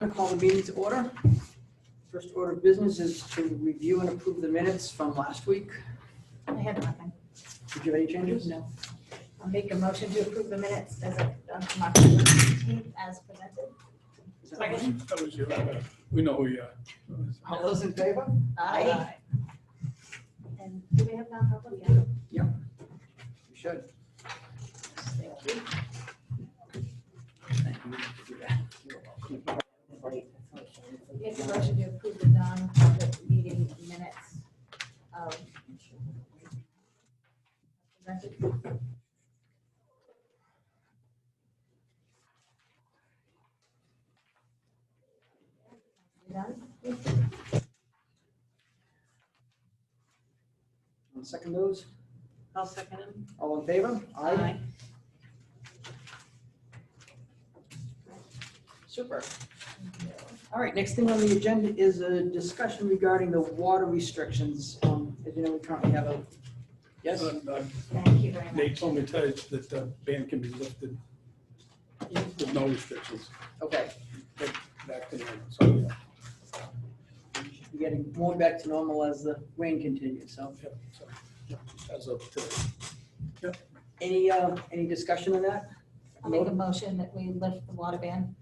I call the meeting to order. First order of business is to review and approve the minutes from last week. I have nothing. Did you have any changes? No. I'll make a motion to approve the minutes as of October 15th as presented. Is that right? That was you. We know who you are. All those in favor? Aye. And do we have non-public yet? We should. Thank you. Thank you. Do that. You're welcome. Make a motion to approve the non-public meeting minutes of presented. You done? Want to second those? I'll second him. All in favor? Super. All right, next thing on the agenda is a discussion regarding the water restrictions. As you know, we currently have a, yes? Thank you very much. Nate told me to tell you that the ban can be lifted with no restrictions. Okay, Back to normal. So, yeah. we should be getting more back to normal as the rain continues, so. As of today. Any discussion on that? I'll make a motion that we lift the water ban.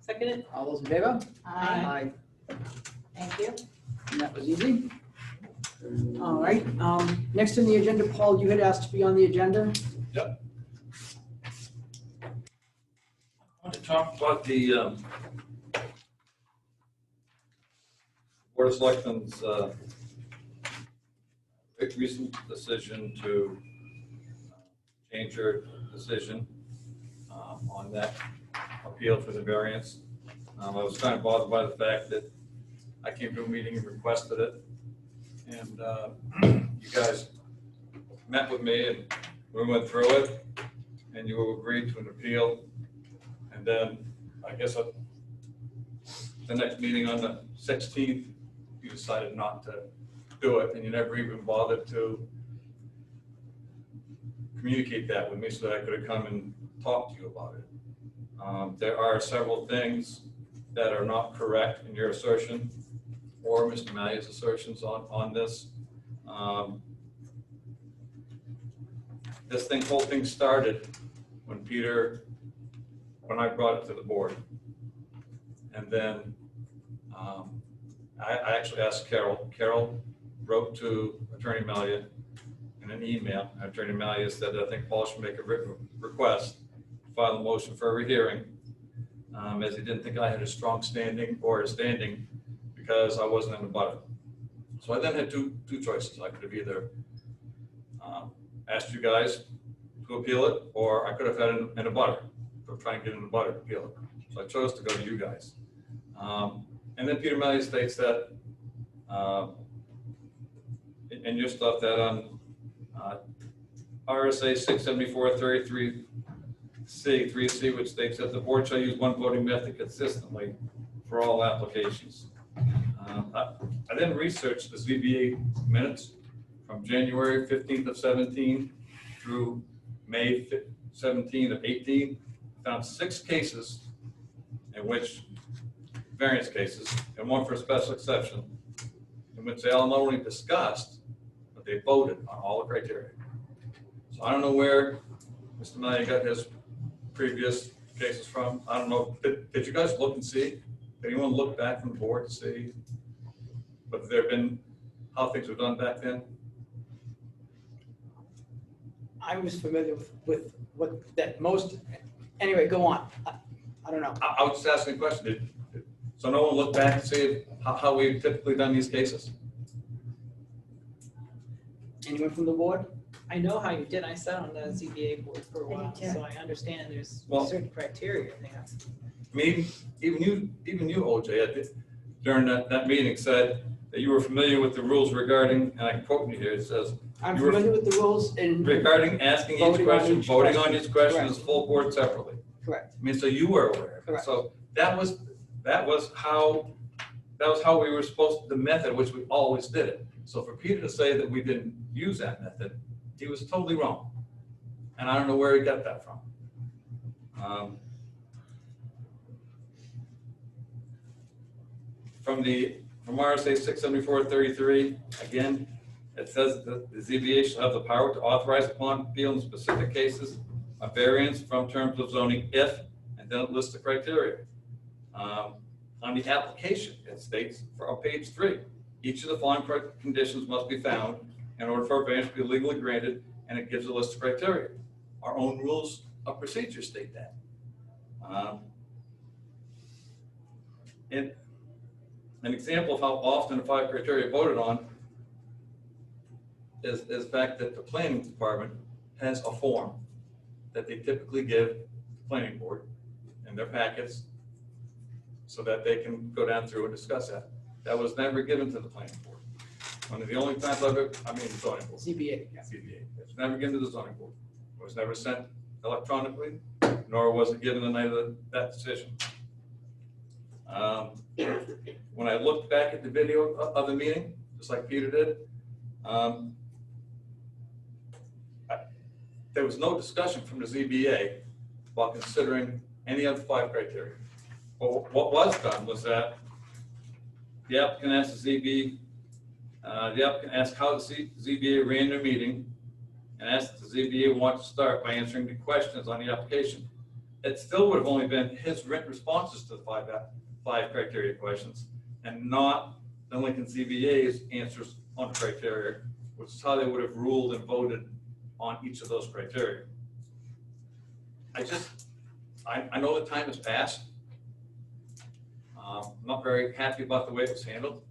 Second it? All those in favor? Aye. Thank you. And that was easy. All right, next on the agenda, Paul, you had asked to be on the agenda. I want to talk about the Board of Selectmen's recent decision to change your decision on that appeal for the variance. I was kind of bothered by the fact that I came to a meeting and requested it, and you guys met with me and we went through it, and you agreed to an appeal. And then, I guess at the next meeting on the 16th, you decided not to do it, and you never even bothered to communicate that with me so that I could have come and talked to you about it. There are several things that are not correct in your assertion or Mr. Malley's assertions on this. This whole thing started when I brought it to the board. And then I actually asked Carol. Carol wrote to Attorney Mallia in an email. Attorney Mallia said that I think Paul should make a written request, file a motion for a rehearing, as he didn't think I had a strong standing because I wasn't in the butter. So I then had two choices. I could have either asked you guys to appeal it, or I could have had an abutter for trying to get in the butter to appeal it. So I chose to go to you guys. And then Peter Mallia states that in your stuff that on RSA 674-33C, 3C, which states that the board shall use one voting method consistently for all applications. I then researched the ZBA minutes from January 15th of 17 through May 17th of 18. I found 6 cases in which, variance cases, and one for a special exception, in which they all not only discussed, but they voted on all the criteria. So I don't know where Mr. Mallia got his previous cases from. I don't know. Did you guys look and see? Did anyone look back from the board to see whether there have been, how things were done back then? I was familiar with what that most, anyway, go on. I don't know. I was just asking a question. So no one looked back to see how we've typically done these cases? Anyone from the board? I know how you did. I sat on the ZBA board for a while, too. so I understand there's Well- certain criteria there. I mean, even you, OJ, during that meeting said that you were familiar with the rules regarding, and I can quote you here, it says, I'm You were- familiar with the rules and. regarding asking each Voting on question, each voting question. on each question Correct. as full board separately. Correct. I mean, so you were aware of it. Correct. So that was how we were supposed to, the method which we always did it. So for Peter to say that we didn't use that method, he was totally wrong. And I don't know where he got that from. from RSA 674-33, again, it says that the ZBA shall have the power to authorize upon appeal in specific cases a variance from terms of zoning if, and then it lists the criteria. On the application, it states on page 3, each of the following conditions must be found in order for a variance to be legally granted, and it gives a list of criteria. Our own rules of procedure state that. And an example of how often the 5 criteria voted on is the fact that the planning department has a form that they typically give the planning board in their packets so that they can go down through and discuss that. That was never given to the planning board. One of the only times the zoning board. ZBA, yeah. CBA. It was never given to the zoning board. It was never sent electronically, nor was it given the night of that decision. When I looked back at the video of the meeting, just like Peter did, there was no discussion from the ZBA about considering any of the 5 criteria. But what was done was that the applicant asked the applicant asked how the ZBA ran their meeting and asked if the ZBA wanted to start by answering the questions on the application. It still would have only been his written responses to the 5 criteria questions and not the Lincoln ZBA's answers on the criteria, which is how they would have ruled and voted on each of those criteria. I know the time has passed. I'm not very happy about the way it was handled.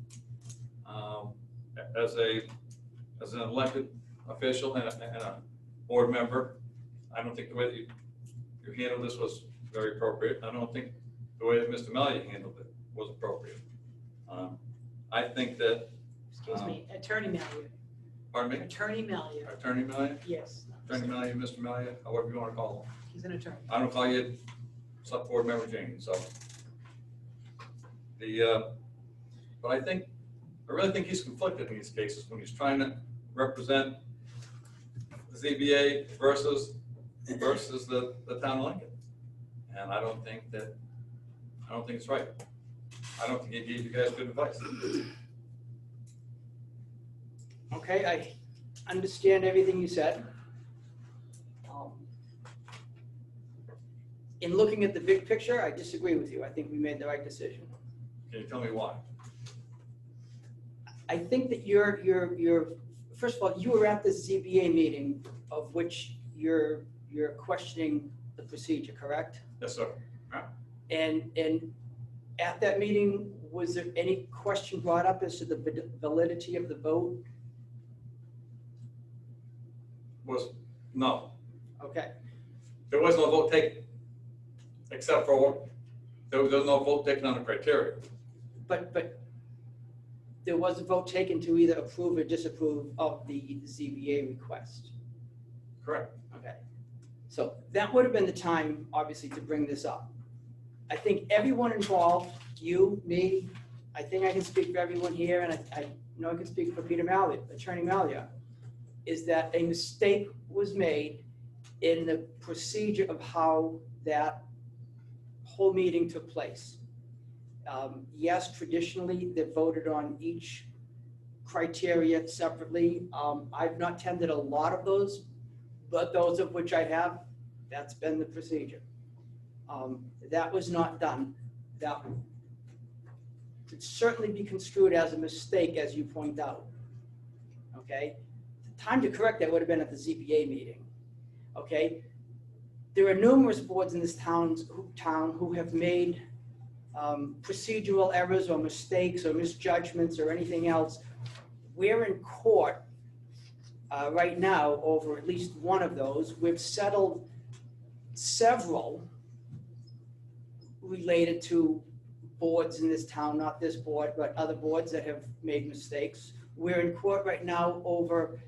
As an elected official and a board member, I don't think the way that you handled this was very appropriate. I don't think the way that Mr. Melia handled it was appropriate. I think that. Excuse me, Attorney Melia. Pardon me? Attorney Melia, Attorney Melia? yes. Attorney Melia, Mr. Melia, however you want to call him. He's an attorney. I don't call you select board member Jamie, so. But I really think he's conflicted in these cases when he's trying to represent the ZBA versus the town of Lincoln. And I don't think it's right. I don't think he gave you guys good advice. Okay, I understand everything you said. In looking at the big picture, I disagree with you. I think we made the right decision. Can you tell me why? I think that you're first of all, you were at the ZBA meeting of which you're questioning the procedure, correct? Yes, sir. And at that meeting, was there any question brought up as to the validity of the vote? No. Okay, There was no vote taken, except for, there was no vote taken on the criteria. but there was a vote taken to either approve or disapprove of the ZBA request. Correct. Okay, so that would have been the time, obviously, to bring this up. I think everyone involved, you, me, I think I can speak for everyone here, and I know I can speak for Peter Malia, Attorney Malia, is that a mistake was made in the procedure of how that whole meeting took place. Yes, traditionally, they voted on each criteria separately. I've not attended a lot of those, but those of which I have, that's been the procedure. That was not done. That could certainly be construed as a mistake, as you point out. Okay, the time to correct that would have been at the ZBA meeting. Okay, there are numerous boards in this town who have made procedural errors or mistakes or misjudgments or anything else. We're in court right now over at least one of those. We've settled several related to boards in this town, not this board, but other boards that have made mistakes. We're in court right now over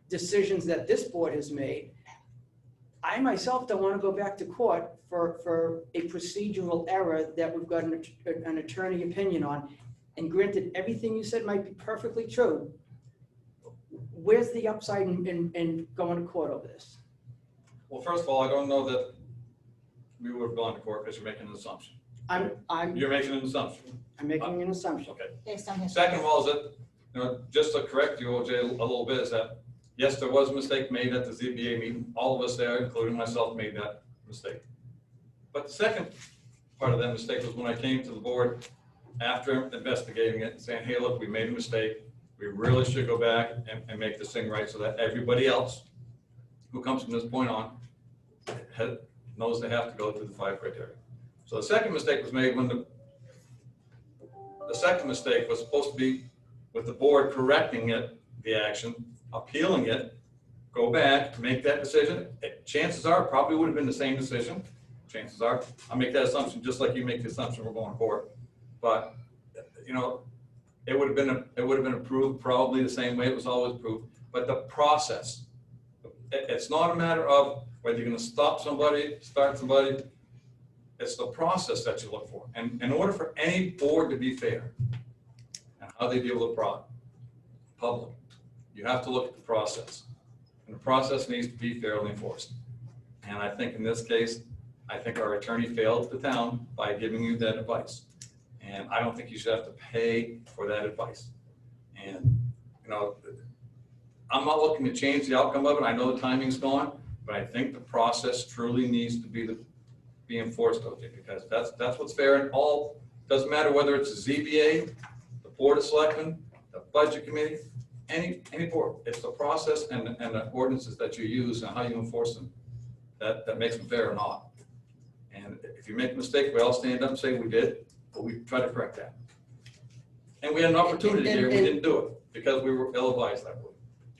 decisions that this board has made. I myself don't want to go back to court for a procedural error that we've got an attorney opinion on. And granted, everything you said might be perfectly true. Where's the upside in going to court over this? Well, first of all, I don't know that we would have gone to court because you're making an assumption. I'm You're making an assumption. making an assumption. Okay. Based on his. Second of all, is that, just to correct you, OJ, a little bit, is that, yes, there was a mistake made at the ZBA meeting. All of us there, including myself, made that mistake. But the second part of that mistake was when I came to the board after investigating it and saying, hey, look, we made a mistake. We really should go back and make this thing right so that everybody else who comes from this point on knows they have to go through the 5 criteria. So the second mistake was made when the second mistake was supposed to be with the board correcting it, the action, appealing it, go back, make that decision. Chances are, it probably would have been the same decision. Chances are, I'll make that assumption just like you make the assumption we're going forward. But, it would have been approved probably the same way it was always approved. But the process, it's not a matter of whether you're going to stop somebody, start somebody. It's the process that you look for. And in order for any board to be fair and how they deal with the public, you have to look at the process. And the process needs to be fairly enforced. And I think in this case, I think our attorney failed the town by giving you that advice. And I don't think you should have to pay for that advice. And, I'm not looking to change the outcome of it. I know the timing's gone, but I think the process truly needs to be enforced, OJ, because that's what's fair. And doesn't matter whether it's a ZBA, the Board of Selectmen, the Budget Committee, any board. It's the process and the ordinances that you use and how you enforce them that makes them fair or not. And if you make a mistake, we all stand up and say we did, but we try to correct that. And we had an opportunity here, we didn't do it because we were ill-advised that way.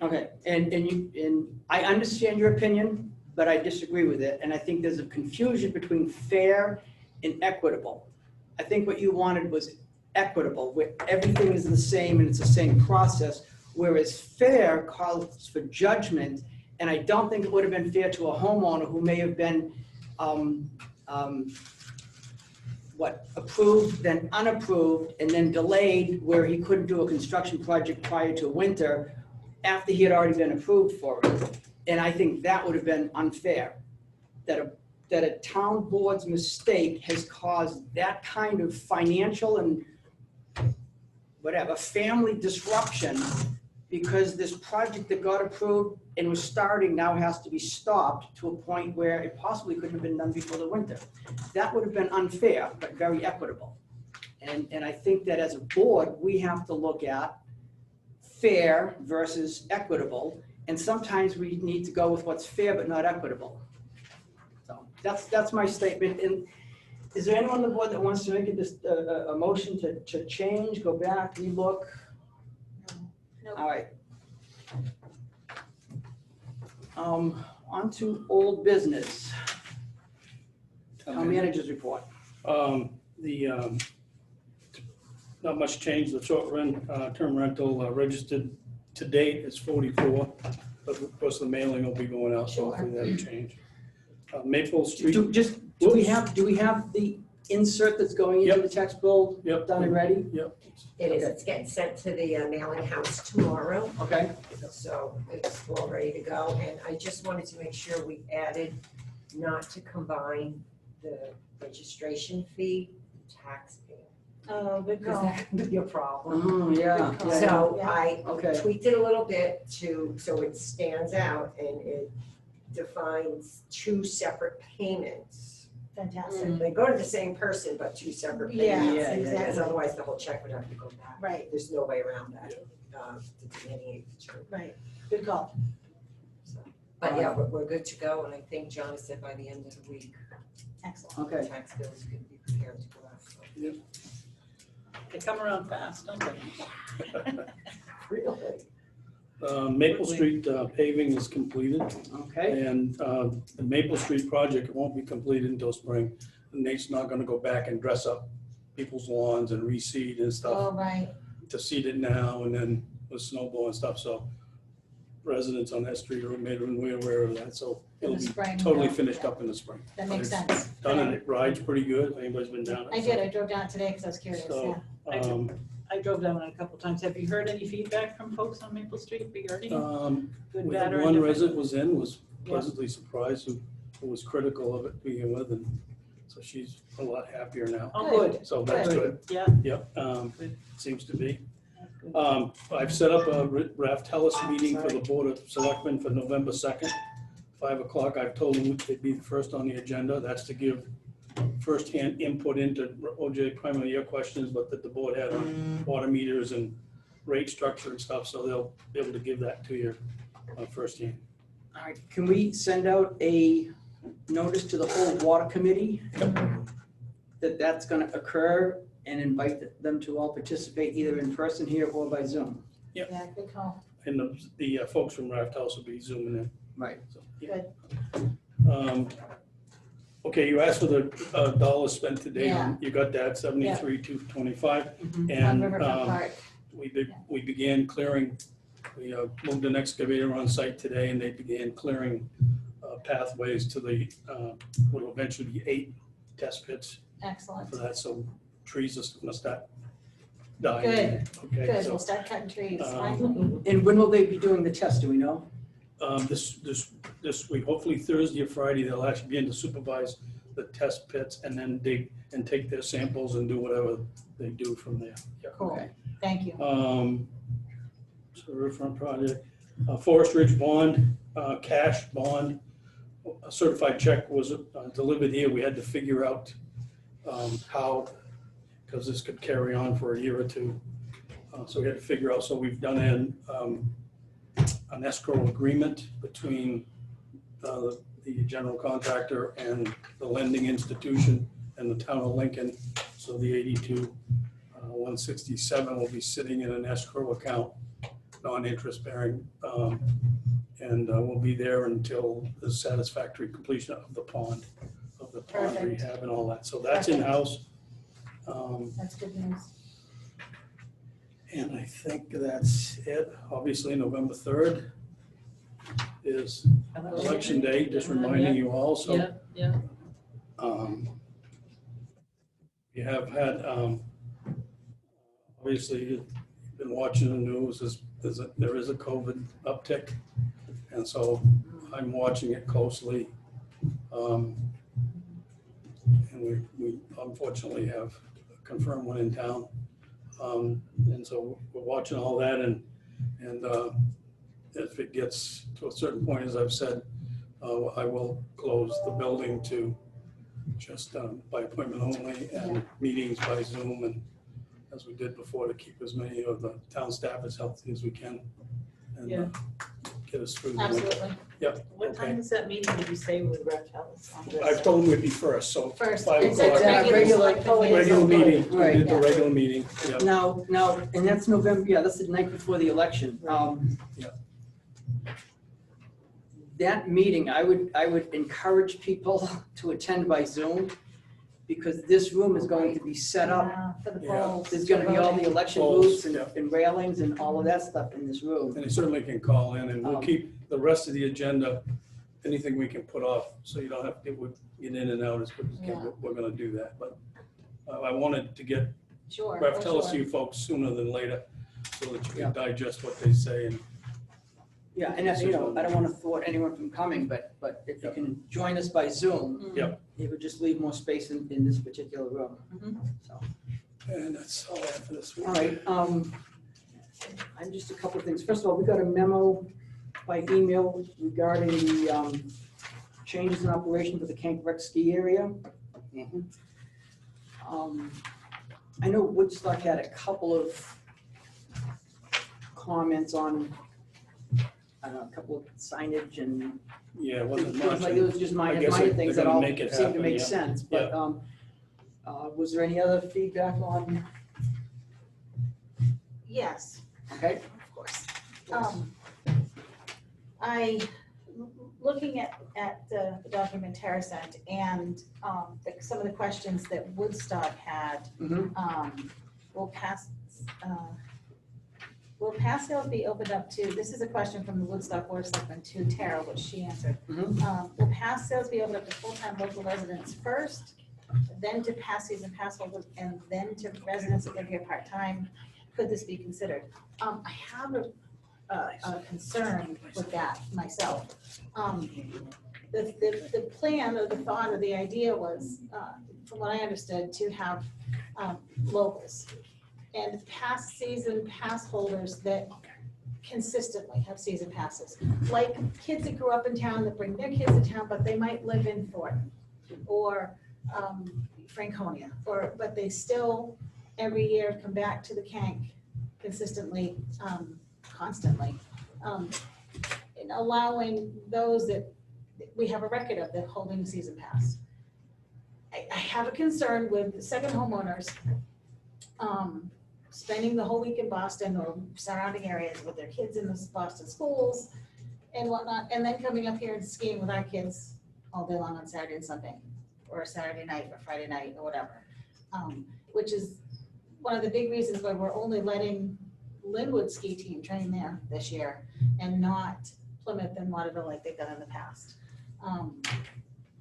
Okay, and I understand your opinion, but I disagree with it. And I think there's a confusion between fair and equitable. I think what you wanted was equitable, where everything is the same and it's the same process, whereas fair calls for judgment. And I don't think it would have been fair to a homeowner who may have been approved, then unapproved, and then delayed where he couldn't do a construction project prior to winter after he had already been approved for it. And I think that would have been unfair, that a town board's mistake has caused that kind of financial and family disruption because this project that got approved and was starting now has to be stopped to a point where it possibly couldn't have been done before the winter. That would have been unfair, but very equitable. And I think that as a board, we have to look at fair versus equitable. And sometimes we need to go with what's fair but not equitable. So that's my statement. And is there anyone on the board that wants to make a motion to change, go back, relook? No. All right. On to old business. Town manager's report. Not much change. The short term rental registered to date is 44, but of course the mailing will be going out, so hopefully that'll change. Maple Street. Do we have the insert that's going into Yep. the text bill Yep. done and ready? Yep. It is, Okay. it's getting sent to the mailing house tomorrow, Okay. so it's all ready to go. And I just wanted to make sure we added not to combine the registration fee, and tax payment, Oh, good because call. that can be a problem. Oh, yeah. Good call. So Yeah. I Okay. tweaked it a little bit so it stands out and it defines 2 separate payments. Fantastic. They go to the same person, but 2 separate Yeah, payments. yeah, Because exactly. otherwise the whole check would have to go back. Right, There's no way around that, to delineate the two. right. Good call. So, but yeah, we're good to go, and I think John said by the end of the week, Excellent. the Okay. tax bills could be prepared to go out. So. They come around fast, don't they? Really? Maple Street paving is completed, Okay. and the Maple Street project won't be completed until spring. And Nate's not gonna go back and dress up people's lawns and reseed and stuff All right. to seed it now and then with snow blow and stuff, so residents on that street are made aware of that, so In it'll the be spring. totally yeah. finished up in the spring. That makes But sense. it's done and it rides pretty good, if anybody's been down it. I did, I drove down today because I was curious, So, yeah. I drove down it a couple times. Have you heard any feedback from folks on Maple Street regarding good, we bad, had or one indifferent? resident was pleasantly surprised, who was critical of it to begin with, and So she's a lot happier now. Oh, Good. good. So that's good. Yeah. Yep, Good. seems to be. That's good. I've set up a Raft Tellis meeting for the Board of Selectmen for November 2nd, 5 o'clock. I've told them it'd be the first on the agenda. That's to give firsthand input into OJ, primarily your questions, but that the board had on water meters and rate structure and stuff, so they'll be able to give that to you firsthand. All right, can we send out a notice to the whole water committee that that's gonna occur and invite them to all participate either in person here or by Zoom? Yeah, good call. And the folks from Raft House will be zooming in. Right. So, yeah. Okay, you asked for the dollars spent today. Yeah. You got that, 73,225. On And Riverfront Park. we began clearing, we moved an excavator on site today, and they began clearing pathways to the, what will eventually be 8 test pits Excellent. for that, so trees are gonna start dying. Good. Okay, Good, so we'll start cutting trees, Um, finally. And when will they be doing the test, do we know? this week, hopefully Thursday or Friday, they'll actually begin to supervise the test pits and then dig and take their samples and do whatever they do from there. Yep. Cool, Okay. thank you. So riverfront project, Forest Ridge bond, cash bond, a certified check was delivered here. We had to figure out how, because this could carry on for a year or two. So we had to figure out, so we've done an escrow agreement between the general contractor and the lending institution and the town of Lincoln. So the 167 will be sitting in an escrow account, non-interest bearing, and will be there until the satisfactory completion of the pond Perfect. rehab and all that. So that's in-house. That's good news. And I think that's it. Obviously, November 3rd is election day, just reminding you all, so. Yeah, yeah. You have had, obviously, you've been watching the news, there is a COVID uptick, and so I'm watching it closely. And we unfortunately have a confirmed one in town. And so we're watching all that, and if it gets to a certain point, as I've said, I will close the building to just by appointment only and meetings by Zoom, and as we did before, to keep as many of the town staff as healthy as we can and Yeah. get us through the winter. Absolutely. Yep. What time is that meeting, did you say with Raft House? I've told them we'd be first, so First, 5 it's a o'clock. regular. Regular meeting, we Right. did the regular meeting, yeah. Now, and that's November, yeah, that's the night before the election. Yeah. That meeting, I would encourage people to attend by Zoom, because this room is going to be set up. Yeah, for the Yeah. polls. There's gonna be all the election Polls, booths yeah. and railings and all of that stuff in this room. And they certainly can call in, and we'll Um, keep the rest of the agenda, anything we can put off, so you don't have to get in and out as quick as we can. Yeah. We're gonna do that, but I wanted to get Sure. Ref for tell us sure. you folks sooner than later, so that you Yeah. can digest what they say. And Yeah, and I don't wanna thwart anyone from coming, but if you can join us by Zoom, Yep. it would just leave more space in this particular room. So, And that's all I have for this week. all right, I'm just a couple of things. First of all, we got a memo by email regarding the changes in operation for the Camp Rec ski area. Mhm. I know Woodstock had a couple of comments on, I don't know, a couple of signage and Yeah, it wasn't things much. like, it was just I minor guess things they're that gonna all make it seem to happen, make yeah. sense, but, was there any other feedback on, Yes, okay? of course. Looking at the document Tara sent and some of the questions that Woodstock had, Mhm. will pass sales be opened up to, this is a question from the Woodstock Board of Selectmen to Tara, which she answered. Mhm. Will pass sales be opened up to full-time local residents first, then to pass season pass holders, and then to residents that live here part-time? Could this be considered? I have a concern with that myself. the plan or the thought or the idea was, from what I understood, to have locals and past season pass holders that consistently have season passes. Like kids that grew up in town that bring their kids to town, but they might live in Thornton or Franconia, but they still every year come back to the Kank consistently, constantly. And allowing those that we have a record of that holding season pass. I have a concern with the second homeowners spending the whole week in Boston or surrounding areas with their kids in the Boston schools and whatnot, and then coming up here and skiing with our kids all day long on Saturday and Sunday, or Saturday night or Friday night or whatever, which is one of the big reasons why we're only letting Linwood ski team train there this year and not Plymouth and Waterville like they've done in the past.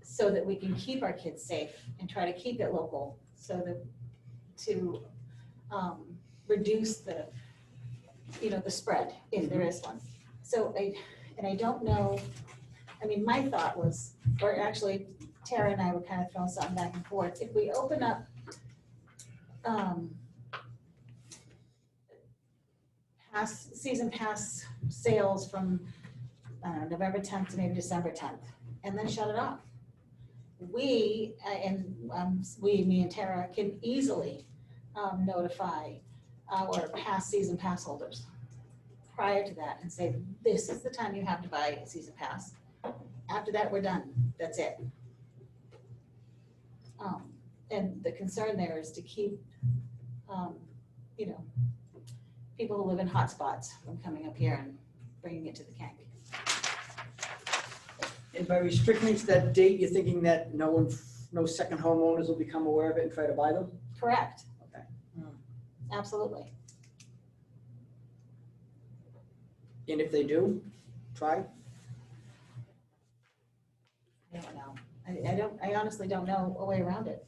So that we can keep our kids safe and try to keep it local so that to reduce the, the spread if there is one. So I don't know, I mean, my thought was, or actually Tara and I were kind of throwing something back and forth. If we open up season pass sales from November 10th to maybe December 10th, and then shut it off. We, me and Tara can easily notify our past season pass holders prior to that and say, this is the time you have to buy a season pass. After that, we're done. That's it. And the concern there is to keep, people who live in hot spots from coming up here and bringing it to the Kank. And by restricting to that date, you're thinking that no second homeowners will become aware of it and try to buy them? Correct. Okay. Absolutely. And if they do, try? I don't know. I honestly don't know a way around it.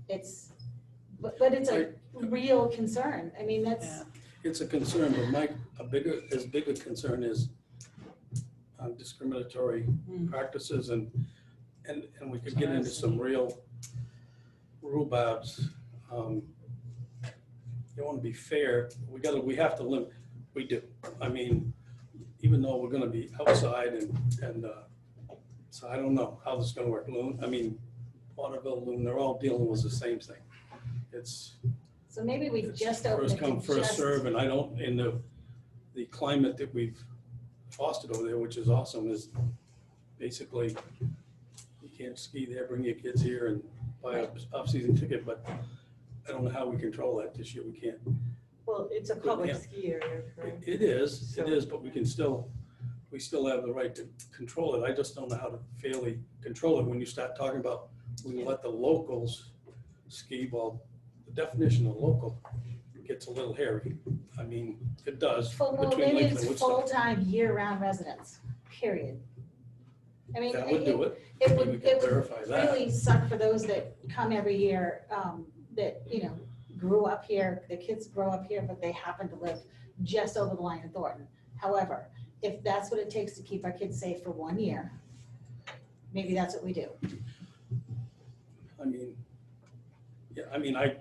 But it's a real concern. I mean, that's. It's a concern, but as big a concern is discriminatory practices and we could get into some real rhubarbs. You want to be fair. We have to limit. We do. I mean, even though we're going to be outside and so I don't know how this is going to work. Loon, I mean, Waterville, Loon, they're all dealing with the same thing. So maybe we just open it first come, first serve, and I don't, in the climate that we've fostered over there, which is awesome, is basically you can't ski there, bring your kids here and buy an off-season ticket, but I don't know how we control that this year. We can't. Well, it's a public ski area, correct? It is, but we still have the right to control it. I just don't know how to fairly control it when you start talking about we let the locals ski. Well, the definition of local gets a little hairy. I mean, it does. Well, between maybe Lincoln and it's Woodstock. full-time, year-round residents, period. I mean, That would do it. It We would could verify that. really suck for those that come every year, that, grew up here, the kids grow up here, but they happen to live just over the line in Thornton. However, if that's what it takes to keep our kids safe for 1 year, maybe that's what we do. I mean, yeah, I mean, I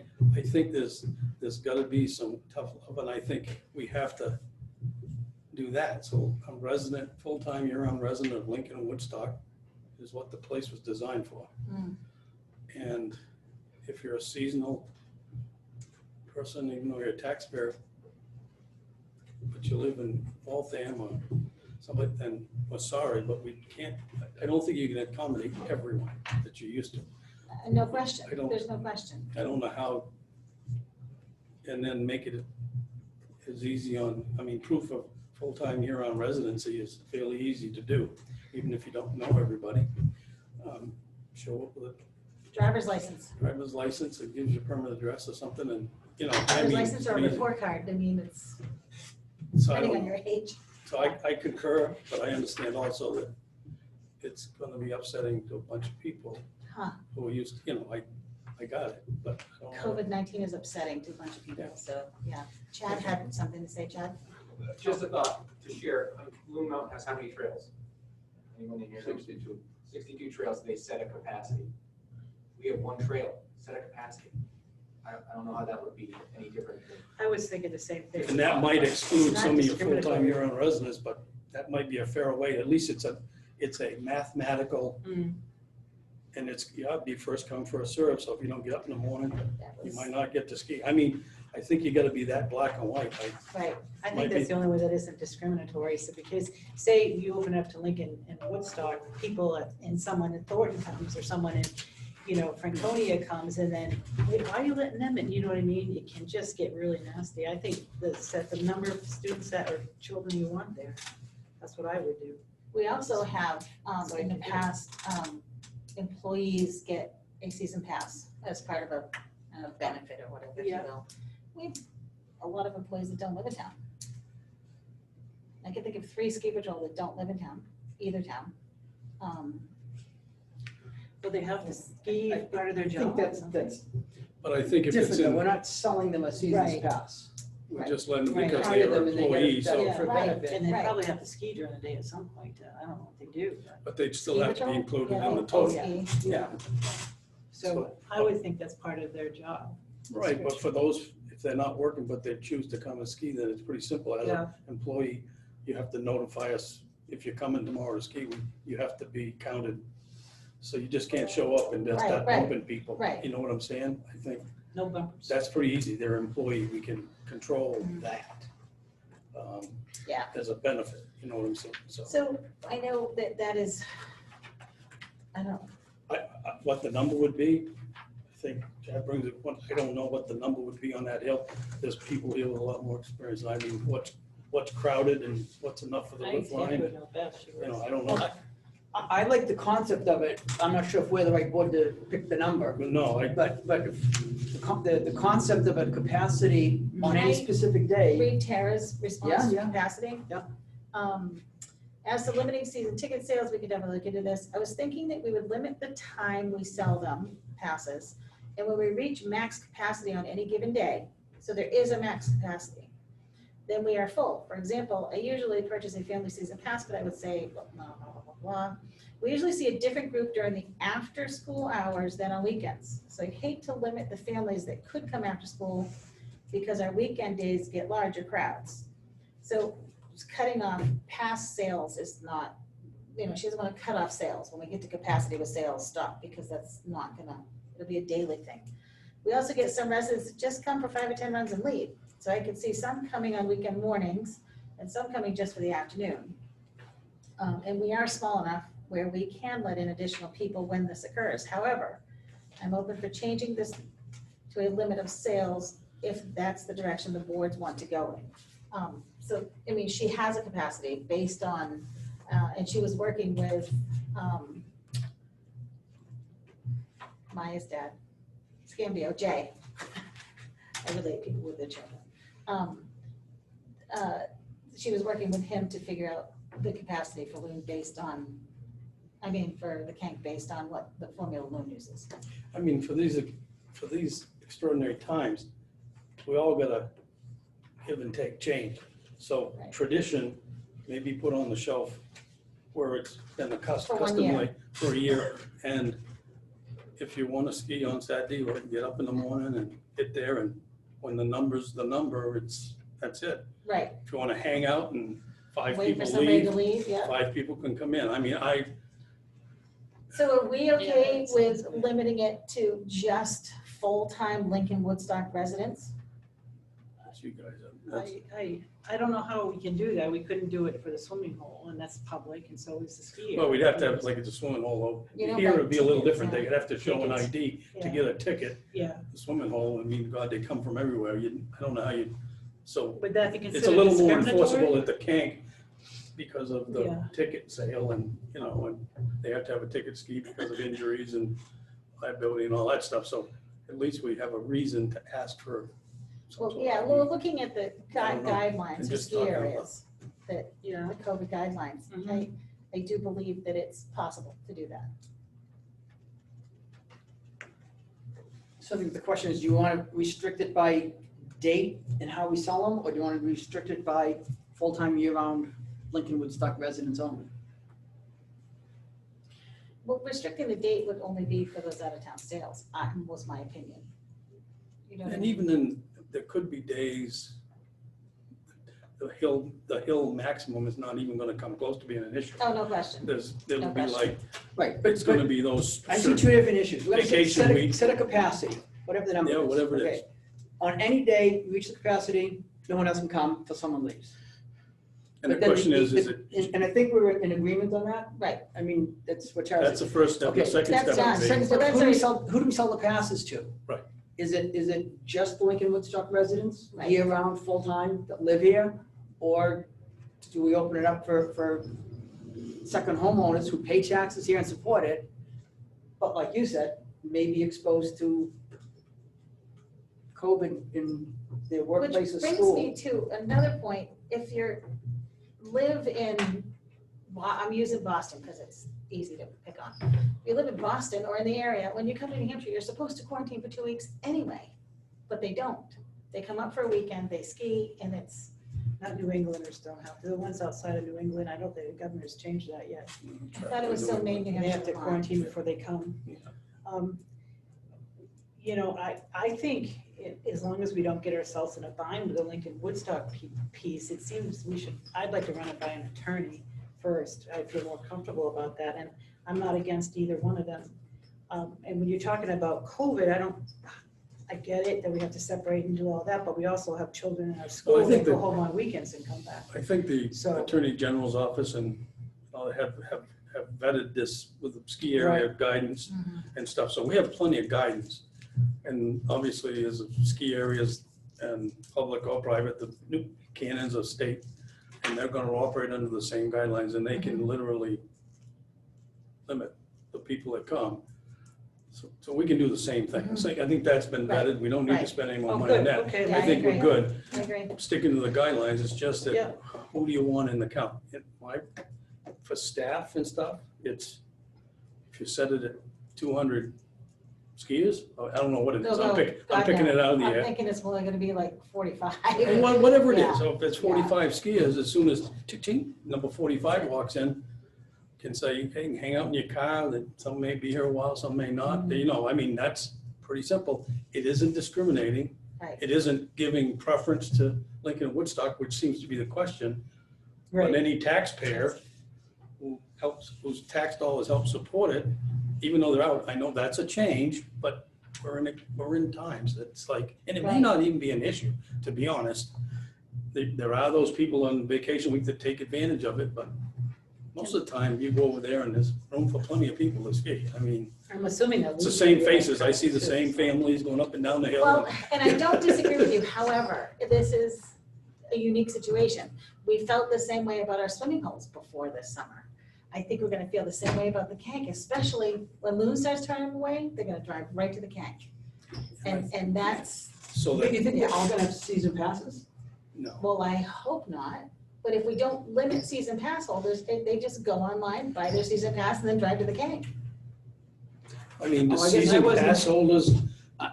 think there's got to be some tough love, and I think we have to do that. So a resident, full-time year-round resident of Lincoln and Woodstock is what the place was designed for. And if you're a seasonal person, even though you're a taxpayer, but you live in Waltham or somebody, then we're sorry, but we can't, I don't think you can accommodate everyone that you used to. No question, there's no question. I don't know how, and then make it as easy proof of full-time year-round residency is fairly easy to do, even if you don't know everybody. Show up with a Driver's license. It gives you a permanent address or something, and Driver's license or a report card, it's depending on your age. So I concur, but I understand also that it's gonna be upsetting to a bunch of people who are used, I got it, but I don't know. COVID-19 is upsetting to a bunch of people, so, yeah. Chad had something to say, Chad? Just a thought to share. Loon Mountain has how many trails? Anyone in here? 62. 62 trails, they set a capacity. We have one trail, set a capacity. I don't know how that would be any different than. I was thinking the same thing. And that might exclude It's not some of your full-time discriminatory. year-round residents, but that might be a fair way. At least it's a mathematical, Mm. and you have to be first come, first serve. So if you don't get up in the morning, That you was- might not get to ski. I mean, I think you gotta be that black and white. Right, I Might think that's be. the only way that isn't discriminatory, so because, say you open up to Lincoln and Woodstock, and someone in Thornton comes, or someone in, Franconia comes, and then, wait, why are you letting them in, you know what I mean? It can just get really nasty. I think set the number of students or children you want there, that's what I would do. we also have, So I in the can do it. past, employees get a season pass as part of a benefit or whatever, if you Yeah. will. We have a lot of employees that don't live in town. I can think of 3 ski patrol that don't live in town, either town. But they have to ski as part of their I job. think that's But I think if it's different, though. We're in, not selling them a season's Right. pass. we're just letting them Right. because Hire they them are and they get a employees, so, benefit for Right. benefit. And they Right. probably have to ski during the day at some point, I don't know what they do. but they'd still Ski have to be patrol? included Yeah, in the they total. ski. Yeah. So I would think that's part of their job. Right, but for those, if they're not working, but they choose to come and ski, then it's pretty simple. As Yeah. an employee, you have to notify us, if you're coming tomorrow to ski, you have to be counted. So you just can't show up and just start Right, right, bumping people. right. You know what I'm saying? I think No bumpers. that's pretty easy. They're an employee, we can control that. Yeah. As a benefit, you know what I'm saying? So, So I know that is, I don't, what the number would be, I think that brings it, I don't know what the number would be on that hill. There's people here with a lot more experience. I mean, what's crowded and what's enough for the I lift think line? would know best. She You know, was. I don't know. I like the concept of it. I'm not sure if we're the right board to pick the number. But no, But the concept of a capacity on any Can I specific day. read Tara's response to Yeah. capacity. Yeah. As to limiting season ticket sales, we could definitely look into this. I was thinking that we would limit the time we sell them passes. And when we reach max capacity on any given day, so there is a max capacity, then we are full. For example, I usually purchase a family season pass, but I would say, blah, blah, blah, blah, blah. We usually see a different group during the after-school hours than on weekends. So I hate to limit the families that could come after school because our weekend days get larger crowds. So just cutting off past sales is not, she doesn't want to cut off sales. When we get to capacity with sales, stop, because that's not gonna, it'll be a daily thing. We also get some residents that just come for 5 or 10 runs and leave. So I could see some coming on weekend mornings and some coming just for the afternoon. And we are small enough where we can let in additional people when this occurs. However, I'm open for changing this to a limit of sales if that's the direction the boards want to go in. So, she has a capacity based on, and she was working with Maya's dad, Scambio, Jay. I relate people with their children. She was working with him to figure out the capacity for loon based on, for the Kank based on what the formula loon uses. I mean, for these extraordinary times, we all gotta give and take change. So Right. tradition may be put on the shelf where it's been a For 1 year. custom for a year. And if you wanna ski on Saturday, well, get up in the morning and get there, and when the number's the number, that's it. Right, If you wanna hang out and 5 wait for people somebody to leave, leave, yeah. 5 people can come in. I mean, So are we okay that's with something. limiting it to just full-time Lincoln Woodstock residents? that's you guys. That's- I don't know how we can do that. We couldn't do it for the swimming hole, and that's public, and so is the ski. Well, we'd have to have like a swimming hole. You don't Here buy it'd be a little tickets, different. yeah. They'd have to show an Tickets. ID to Yeah. get a ticket. Yeah, The swimming hole, I mean, God, they come from everywhere. I don't know how so would that be it's a considered little more enforceable discriminatory? at the Kank because of the Yeah. ticket sale and they have to have a ticket ski because of injuries and liability and all that stuff. So at least we have a reason to ask for. some Well, sort yeah, of- we're looking at the I don't know. guidelines I'm for just ski talking about- areas, that, Yeah. the COVID guidelines. Mhm. I do believe that it's possible to do that. So I think the question is, do you want to restrict it by date and how we sell them, or do you want to restrict it by full-time year-round Lincoln Woodstock residents only? Well, restricting the date would only be for those out of town sales, was my opinion. You know what I And mean? even then, there could be days, the hill maximum is not even gonna come close to being an issue. Oh, no question. There'll be question. like, Right, it's gonna be those. I see two different issues. We're gonna Vacation set a, week. set a capacity, whatever the number is. Yeah, whatever it okay? is. On any day, you reach the capacity, no one else can come until someone leaves. And the But then question is it, And I think we're in agreement on that. Right. I mean, that's what Charles. that's the first step, the Okay, second that's step done. would be. Second- So that's who do we already- sell, who do we sell the passes to? Right. Is it just the Lincoln Woodstock residents, Right. year-round, full-time, that live here? Or do we open it up for second homeowners who pay taxes here and support it, but like you said, may be exposed to COVID in their workplace or Which brings school? me to another point, if you're, live in, I'm using Boston because it's easy to pick on. If you live in Boston or in the area, when you come to New Hampshire, you're supposed to quarantine for 2 weeks anyway, but they don't. They come up for a weekend, they ski, and it's, Not New Englanders don't have to. The ones outside of New England, I don't think the governor's changed that yet. I thought it was still made New They have Hampshire to law. quarantine before they come. Yeah. You know, I think as long as we don't get ourselves in a bind with the Lincoln Woodstock piece, it seems we should, I'd like to run it by an attorney first. I feel more comfortable about that, and I'm not against either one of them. And when you're talking about COVID, I get it that we have to separate and do all that, but we also have children in our school that think go that- home on weekends and come back. I think the So- Attorney General's office and have vetted this with the ski area guidance Mhm. and stuff, so we have plenty of guidance. And obviously, as ski areas and public or private, the new cannons are state, and they're gonna operate under the same guidelines, and they can literally limit the people that come. So we can do the same thing. So I think that's been vetted, we don't need to Right. spend any more Oh, money on good, that. okay. Yeah, I think we're agree. good, I agree. sticking to the guidelines, it's just Yeah. that, who do you want in the count? For staff and stuff, it's, if you set it at 200 skiers, I don't know what it is, No, I'm God, picking no. it out of the I'm air. thinking it's only gonna be like 45. And whatever it Yeah. is, so if it's 45 skiers, as soon as ching, number 45 walks in, can say, hey, hang out in your car, that some may be here a while, some may not, you know, I mean, that's pretty simple. It isn't discriminating. Right. It isn't giving preference to Lincoln Woodstock, which seems to be the question. But Right. any taxpayer whose tax dollars help support it, even though they're out, I know that's a change, but we're in times that's like, and it may Right. not even be an issue, to be honest. There are those people on vacation week that take advantage of it, but most of the time you go over there and there's room for plenty of people to ski. I mean, I'm assuming that. it's the same faces. I see the same families going up and down the hill. Well, and I don't disagree with you, however, this is a unique situation. We felt the same way about our swimming holes before this summer. I think we're gonna feel the same way about the Kank, especially when Loon starts turning away, they're gonna drive right to the Kank. And that's, So But that, you think they're all gonna have season passes? no. well, I hope not, but if we don't limit season pass holders, they just go online, buy their season pass, and then drive to the Kank. I mean, the Oh, I guess I season wasn't- pass holders,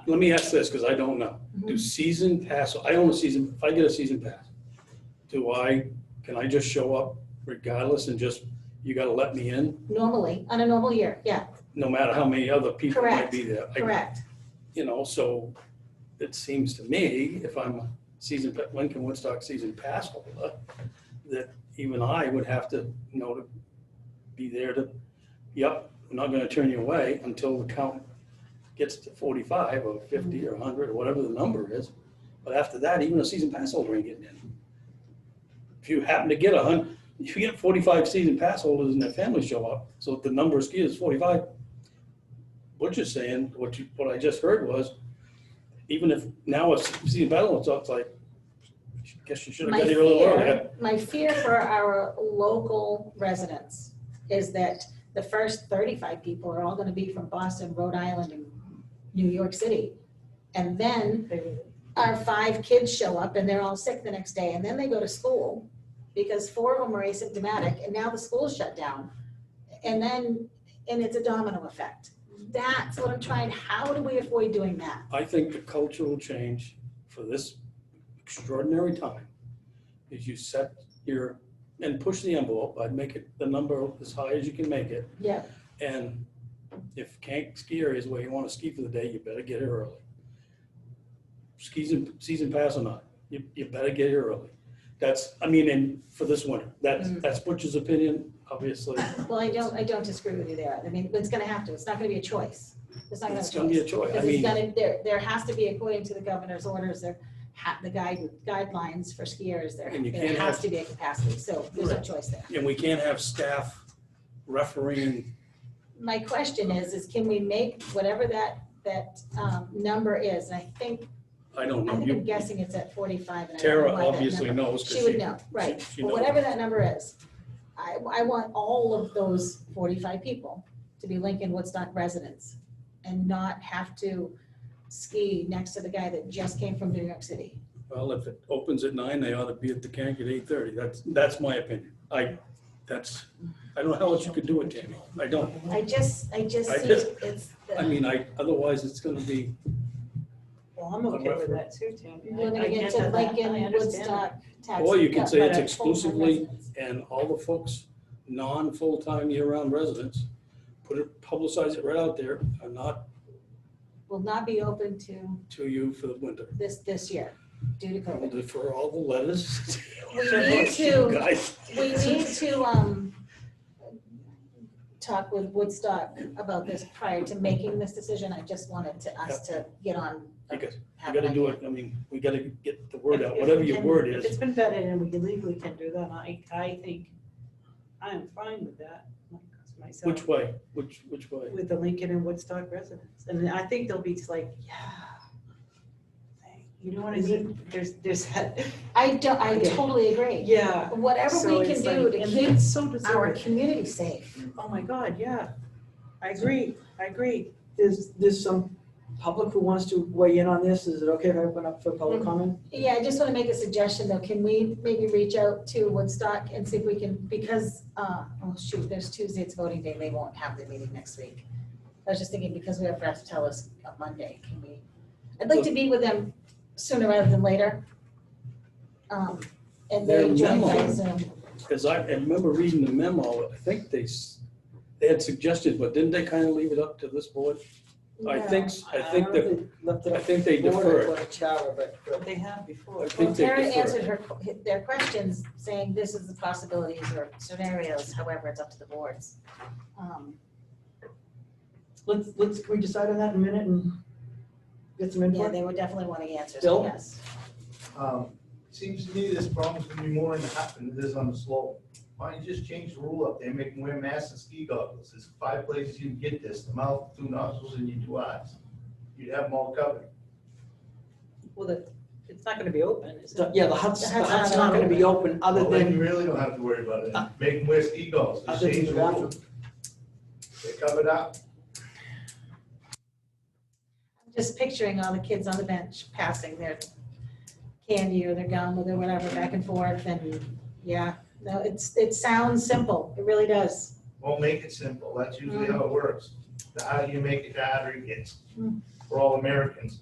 let me ask this, because I don't know. Do Mhm. season pass, I own a season, if I get a season pass, can I just show up regardless and just, you gotta let me in, Normally, on a normal year, yeah, no matter how many other people might Correct. be there? correct. You know, so it seems to me, if I'm a Lincoln Woodstock season pass holder, that even I would have to, to be there to, yep, I'm not gonna turn you away until the count gets to 45 or 50 or 100 or whatever the number is. But after that, even a season pass holder ain't getting in. If you happen to get if you get 45 season pass holders and their families show up, so if the number of skiers is 45, what you're saying, what I just heard was, even if now a season pass holder, it's like, I guess you should have My got here a little earlier. fear, my fear for our local residents is that the first 35 people are all gonna be from Boston, Rhode Island, and New York City. And then our 5 kids show up and they're all sick the next day, and then they go to school because 4 of them are asymptomatic, and now the school's shut down. And it's a domino effect. That's what I'm trying, how do we avoid doing that? I think the cultural change for this extraordinary time is you set and push the envelope, I'd make it the number as high as you can make it, Yeah, and If can't ski areas where you wanna ski for the day, you better get here early. Season pass or not, you better get here early. That's, I mean, and for this winter, that's Butch's opinion, obviously. Well, I don't disagree with you there. I mean, it's gonna have to, it's not gonna be a choice. It's not gonna It's be a gonna be a choice. choice, I Because it's mean, gonna, there has to be, according to the governor's orders, the guidelines for skiers, And you there can't has have- to be a capacity, so there's no choice there. and we can't have staff refereeing. My question is can we make whatever that number is, and I don't I know, think I'm you, guessing it's at 45, and I don't know Tara why that obviously number- knows. 'cause She would know, right, she but knows. whatever that number is, I want all of those 45 people to be Lincoln Woodstock residents and not have to ski next to the guy that just came from New York City. Well, if it opens at 9, they ought to be at the Kank at 8:30. That's my opinion. I don't know how else you could do it, Tammy. I don't. I just I see just- it's I mean, otherwise it's gonna be, Well, I'm okay with that too, Tammy. limiting it to Lincoln Woodstock taxi. or you can say it's full-time exclusively, residents. and all the folks, non-full-time year-round residents, publicize it right out there, are not Will not be open to you for the winter. this year due to I'll COVID. defer all the letters. We need to- Guys. We need to talk with Woodstock about this prior to making this decision. I just wanted us to get on. Because we have an gotta do idea. it, I mean, we gotta get the word out, If whatever we your can- word If it's is. been vetted and we legally can do that, I think I am fine with that myself. Which way? Which way? With the Lincoln and Woodstock residents. And I think they'll be like, yeah. You know what I mean? There's that, I Yeah. totally agree. yeah. Whatever So we can it's do like- to and keep it's so our deserving. community safe. Oh my God, yeah. I agree. There's some public who wants to weigh in on this. Is it okay if I open up for public comment? Yeah, I just want to make a suggestion though. Can we maybe reach out to Woodstock and see if we can, because, oh shoot, there's Tuesday, it's voting day, they won't have the meeting next week. I was just thinking, because we have to tell us on Monday, can we, I'd like to meet with them sooner rather than later. And they Their join by memo. Zoom. Because I remember reading the memo, I think they had suggested, but didn't they kind of leave it up to this board? I No. think don't know if they left it I up think they to the board deferred. or to Tara, but They have before. I Well, think they Tara deferred. answered their questions, saying this is the possibilities or scenarios, however, it's up to the boards. can we decide on that in a minute and get some Yeah, input? they would definitely want to answer, Bill? so yes. Seems to me this problem's gonna be more in the hut than it is on the slope. Why don't you just change the rule up there, make them wear masks and ski goggles? There's 5 places you can get this, the mouth, 2 nostrils, and your 2 eyes. You'd have them all covered. Well, it's not gonna be open, is it? Yeah, the hut's The hut's not not gonna be open other Well, then you than, really don't have to worry about it. Make them wear ski goggles, just other than change the the rule. bathroom. They're covered up. I'm just picturing all the kids on the bench passing their candy or their gum or their whatever back and forth, and yeah, no, it sounds simple, it really does. Won't make it simple. That's usually how it works. The harder you make it, the harder it gets. Mm. For all Americans.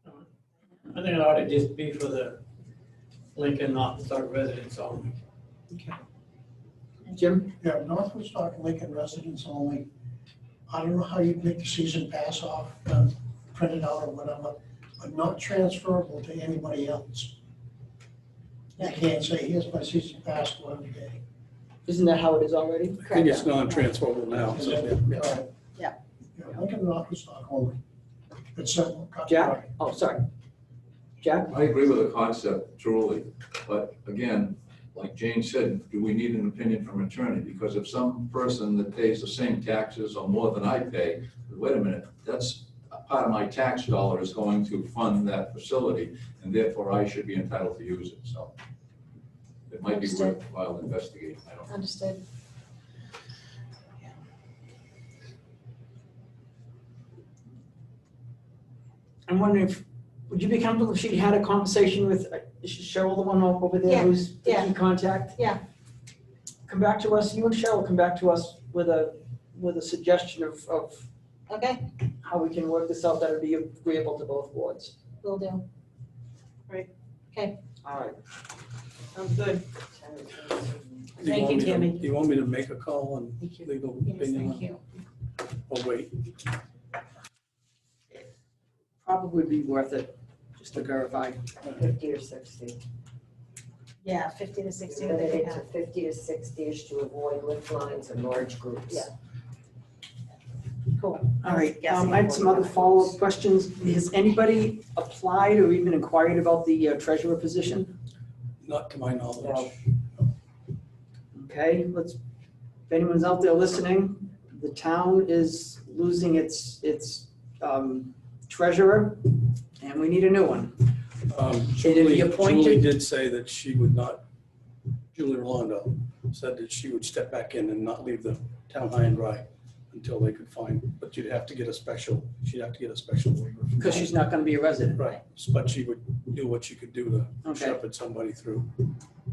I think it ought to just be for the Lincoln Northstock residents only. Jim? Yeah, North Woodstock Lincoln residents only. I don't know how you'd make the season pass off, printed out or whatever, but not transferable to anybody else. You can't say, here's my season pass for every day. Isn't that how it is already? I think it's non-transferable now, so, yeah. All right. Yeah. Yeah, Lincoln North Woodstock only. It's simple. cut and Jack? dry. Oh, sorry. Jack? I agree with the concept truly, but again, like Jane said, do we need an opinion from an attorney? Because if some person that pays the same taxes or more than I pay, wait a minute, that's a part of my tax dollar is going to fund that facility, and therefore I should be entitled to use it, so. It might be Understood. worthwhile investigating, I don't know. Understood. I'm wondering if, would you be comfortable if she had a conversation with, is Cheryl the one over there Yeah, who's the yeah. key contact? Yeah. Come back to us, you and Cheryl come back to us with a suggestion of Okay, how we can work this out that would be agreeable to both boards. will do. All right. Sounds good. Do Thank you, want me to- Tammy. Do you want me to make a call and Thank you. legal Yes, opinion? thank you. Or wait? Probably be worth it, just to verify. 50 or 60. Yeah, 50 to 60 that they Limit could it to have. 50 to 60-ish to avoid lift lines and large groups. Yeah. Cool. All right, Guessing I had some other follow-up questions. Has anybody applied or even inquired about the treasurer position? Not to my knowledge. Okay, if anyone's out there listening, the town is losing its treasurer, and we need a new one. Julie appointed? did say that she would not, Julie Rolando said that she would step back in and not leave the town high and dry until they could find, but she'd have to get a special waiver. Because she's not gonna be a resident. Right, but she would do what she could do to Okay. shepherd somebody through.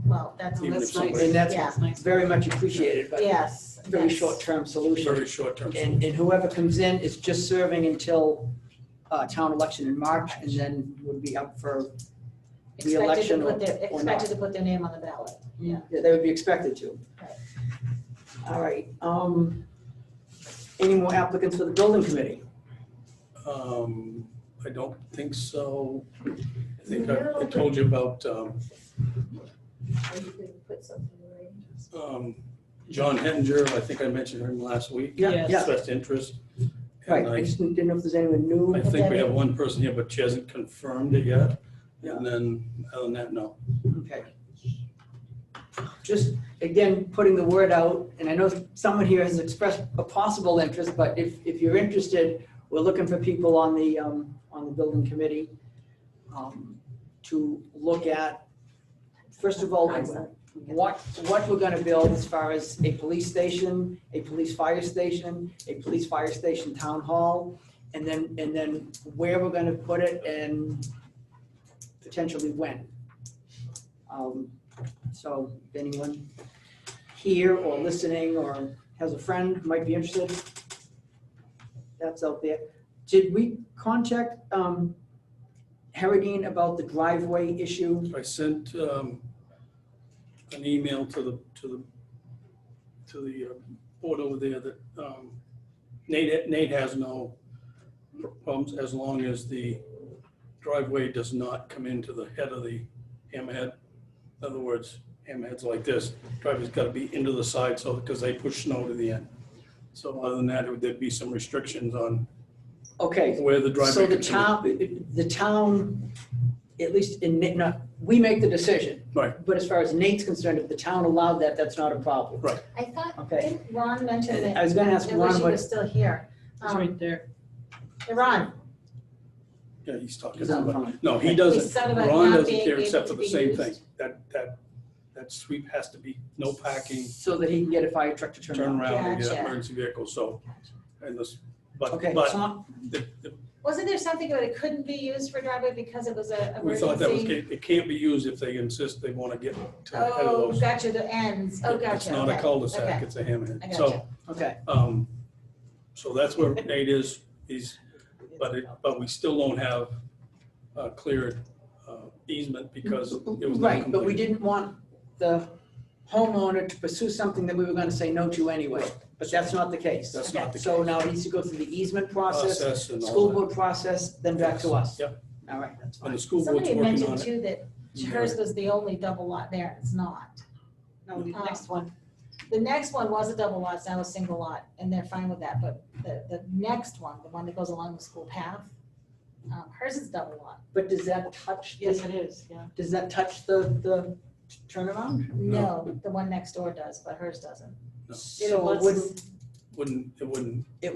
Well, that's, Even that's if somebody- nice. And that's Yeah. Nice. very much appreciated, but yes. very yes. short-term solution. Very short-term. And whoever comes in is just serving until town election in March, and then would be up for Expected to re-election put their, or expected not. to put their name on the ballot. Yeah. Yeah, they would be expected to. Right. All right, any more applicants for the building committee? I don't think so. I think I told you about, Are you going to put something in? John Hettinger. I think I mentioned him last week. Yeah, yeah. Expressed interest. Right, And I just didn't know if there's anyone new. I think we have one person here, but she hasn't confirmed it yet. Yeah. And then, other than that, no. Okay. Just, again, putting the word out, and I know someone here has expressed a possible interest, but if you're interested, we're looking for people on the building committee to look at, first of all, what we're gonna build as far as a police station, a police fire station town hall, and then where we're gonna put it and potentially when. So if anyone here or listening or has a friend who might be interested, that's out there. Did we contact Harradine about the driveway issue? I sent an email to the board over there that Nate has no problems as long as the driveway does not come into the head of the hammerhead. In other words, hammerhead's like this, driveway's gotta be into the side so, because they push snow to the end. So other than that, there'd be some restrictions on Okay, where the driveway. so could come the town, at least we make the decision. Right. But as far as Nate's concerned, if the town allowed that, that's not a problem. Right. I thought, Okay. didn't Ron mention And that? I was gonna ask I wish Ron, he but was still here. It's right there. Hey, Ron, Yeah, he's talking he's on the about, phone. no, he he doesn't. said about Ron not doesn't being care able except to for the be same thing. used. That sweep has to be no packing, So that he can get a fire truck to turn turn around. around and get Gotcha. emergency vehicles, so. And this, but, Okay, but it's not, the- Wasn't there something about it couldn't be used for driveway because it was a we thought that was, emergency? it can't be used if they insist they want to get to the head of Oh, those. gotcha, the ends. Oh, gotcha. It's not a okay, cul-de-sac, okay. it's a hammerhead. I So, gotcha. okay, so that's where Nate is, but we still don't have a cleared easement because it was not right, but we completed. didn't want the homeowner to pursue something that we were gonna say no to anyway, but that's not the case. That's not the So case. now it needs to go through the easement process, And all school that. board process, then back to us. Yep. All right, that's And fine. the school board's Somebody working mentioned on it. too that hers was the only double lot there. It's not. No, the next one. The next one was a double lot, it's now a single lot, and they're fine with that, but the next one, the one that goes along the school path, hers is double lot. But does that touch, Yes, it is, yeah. does that touch the turnaround? No, the one next door does, but hers doesn't. So it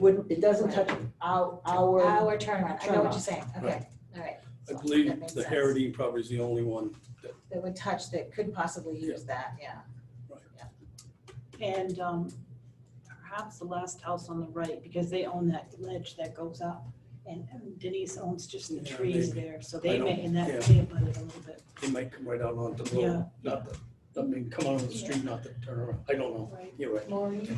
wouldn't, it doesn't touch our, Our turnaround, I know what Turnaround. you're saying, okay, all right. I So believe that makes the sense. Harradine property is the only one that, That would touch, that could possibly use that, yeah. And perhaps the last house on the right, because they own that ledge that goes up. And Denise owns just the Yeah, trees they- there, so I they don't- may, and that yeah. may abut it a little bit. they might come right out onto the Yeah, road, not the, I mean, come out of the street, not the turnaround. I don't know. Right. You're right. Maureen's,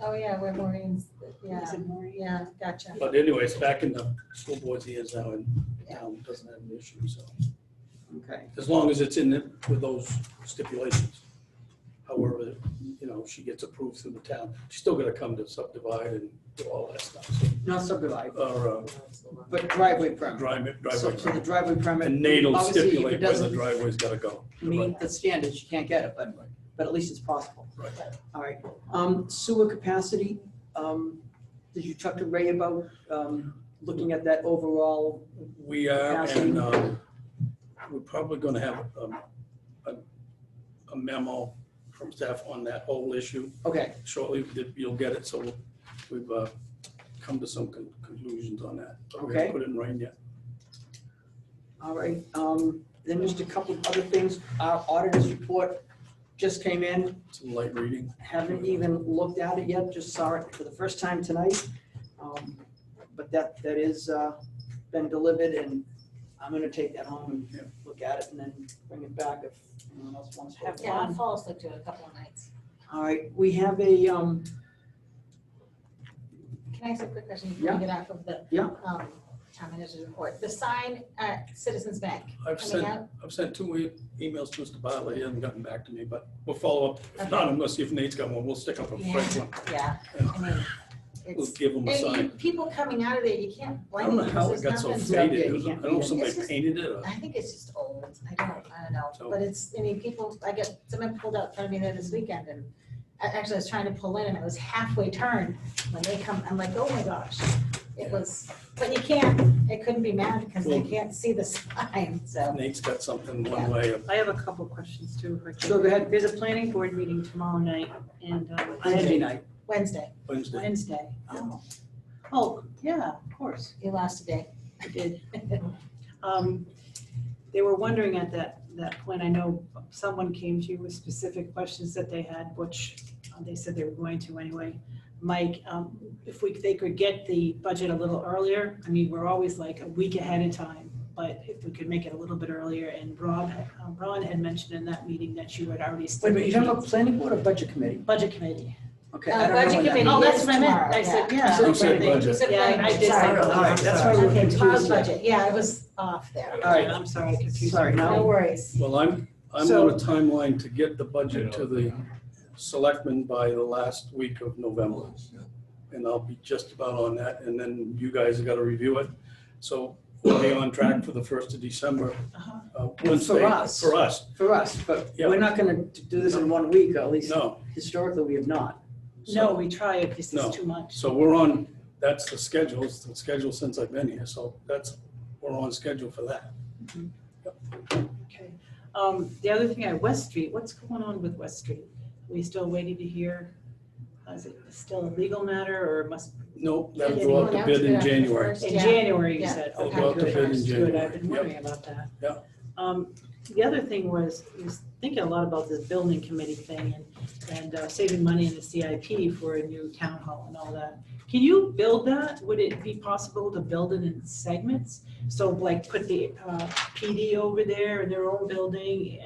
oh yeah, where Maureen's, yeah, Is it Maureen? yeah, gotcha. But anyways, back in the school board's hands now and Yeah. town doesn't have an issue, so. okay. As long as it's in it with those stipulations. however, she gets approved through the town. She's still gonna come to subdivide and do all that stuff, so, Not subdivide, or but driveway permit. driveway So the permit. driveway permit. And Nate will obviously, if it stipulate where the doesn't driveway's gotta go. meet the standards, you can't get it, but at least it's possible. Right. All right, sewer capacity, did you talk to Ray about, looking at that overall? We are, Capacity. and we're probably gonna have a memo from staff on that whole issue Okay, shortly. You'll get it, so we've come to some conclusions on that. But we Okay. haven't put it in writing yet. all right, then just a couple of other things, our auditor's report just came in, Some light reading. haven't even looked at it yet, just saw it for the first time tonight. But that is been delivered, and I'm gonna take that home and look at it and then bring it back if anyone else wants to have Yeah, I'll one. fall asleep to it a couple of nights. All right, we have a, Can I ask a quick question before we get off of the Yeah. town manager's report? The sign at Citizens Bank I've coming sent, out? I've sent 2 emails to Mr. Bartlett. He hasn't gotten back to me, but we'll follow up. If not, I'm gonna see if Nate's got one. We'll stick up a fresh one. Yeah, Yeah. I mean, We'll it's, give him a and sign. people coming out of there, you can't I blame don't know them how because it there's got so nothing. faded. Yeah, It you was- I can't don't know if beat it. somebody It's just- painted it or. I think it's just old. I don't know. So- But it's, I mean, people, I get, someone pulled out in front of me there this weekend and actually I was trying to pull in and it was halfway turned when they come, I'm like, oh my gosh. It was, but you can't, it couldn't be mad because they Well- can't see the sign, so. Nate's got something one way. I have a couple questions too. Rick. Sure, go ahead. There's a planning board meeting tomorrow night and Wednesday night. Wednesday, Wednesday. Wednesday. oh, Oh, yeah, of course. you lost a day. I did. They were wondering at that point, I know someone came to you with specific questions that they had, which they said they were going to anyway. Mike, if they could get the budget a little earlier, I mean, we're always like a week ahead of time, but if we could make it a little bit earlier, and Ron had mentioned in that meeting that you had already. Wait a minute, you're talking about planning board or budget committee? Budget committee. Okay. I don't know Budget when that- committee Oh, that's is what I meant. tomorrow, I said, yeah. yeah. You said okay. budget. You said Yeah, planning I board, did say sorry. budget. All right, that's why we're Okay, tomorrow's confused. budget, yeah, I was off there. All right. I'm sorry, I confused you. Sorry, No now, worries. Well, I'm So- on a timeline to get the budget to the selectmen by the last week of November. And I'll be just about on that, and then you guys have got to review it. So we'll be on track for the 1st of December. Wednesday, us. For us, for us, but Yeah. we're not gonna do this in 1 week, or at least no. historically we have not. No, we try it because No. it's too much. So we're on, that's the schedule, it's the schedule since I've been here, so we're on schedule for that. Okay. The other thing at West Street, what's going on with West Street? We still waiting to hear? Is it still a legal matter or must, Nope, that'll It's go out going to bid in after the January. first, in yeah. January, you Yeah. said? It'll Okay, go out to good. bid in Good. January. I've been wondering about that. Yeah. The other thing was thinking a lot about this building committee thing and saving money in the CIP for a new town hall and all that. Can you build that? Would it be possible to build it in segments? So like put the PD over there in their own building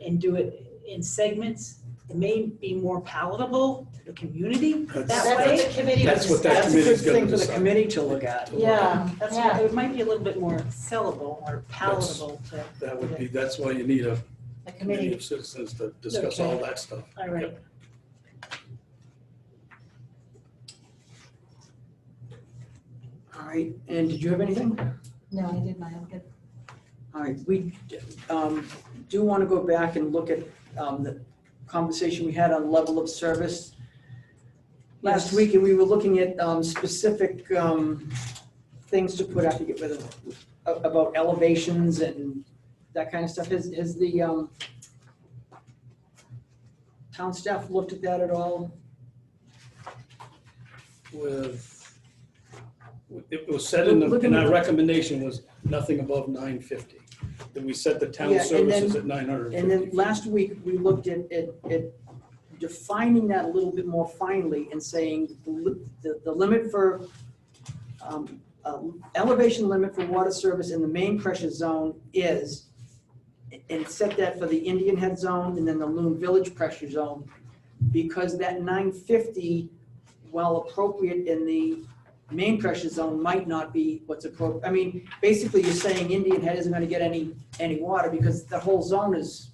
and do it in segments? It may be more palatable to the community that That's what way. the committee was That's what that That's a committee's good gonna thing for the decide. committee to look at. Yeah, that's, Yeah. it might be a little bit more sellable or palatable to, That would be, that's why you need a The committee committee, of citizens to discuss all that stuff. all right. All right, and did you have anything? no, I did mine, I'm good. All right, we do want to go back and look at the conversation we had on level of service last Yes. week, and we were looking at specific things to put, I have to get rid of, about elevations and that kind of stuff. Has the town staff looked at that at all? It was said in our recommendation was nothing above 950. Then we set the town Yeah, and services then- at 950. And then last week, we looked at defining that a little bit more finely and saying the limit for, elevation limit for water service in the main pressure zone is, and set that for the Indian Head zone and then the Loon Village pressure zone, because that 950, while appropriate in the main pressure zone, might not be what's appropriate. I mean, basically, you're saying Indian Head isn't gonna get any water because the whole zone is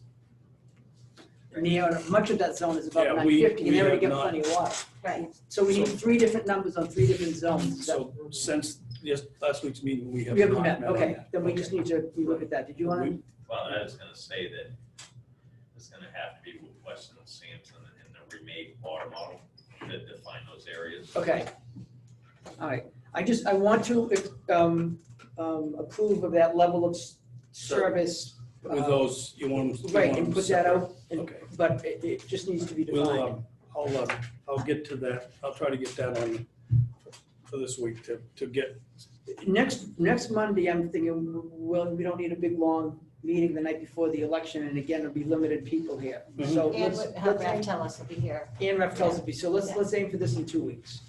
much of that zone is above Yeah, 950, and they we already have get not- plenty of water. Right. So we need So- 3 different numbers on 3 different zones. So since last week's meeting, we have We haven't not met, met on okay, that. then we just need to relook at that. Did you want to? Well, I was gonna say that it's gonna have to be with Weston and Sampson and the remade water model to define those areas. Okay. All right. I want to approve of that level of service. With those, you want them. Right, and put that out, and- Okay. but it just needs to be We'll, defined. I'll get to that. I'll try to get that on for this week to get, Next Monday, I'm thinking, well, we don't need a big, long meeting the night before the election, and again, it'll be limited people here. Mhm. So And let's, have Brad tell us will be here. and ref tells it be, so Yeah. let's aim for this in 2 weeks.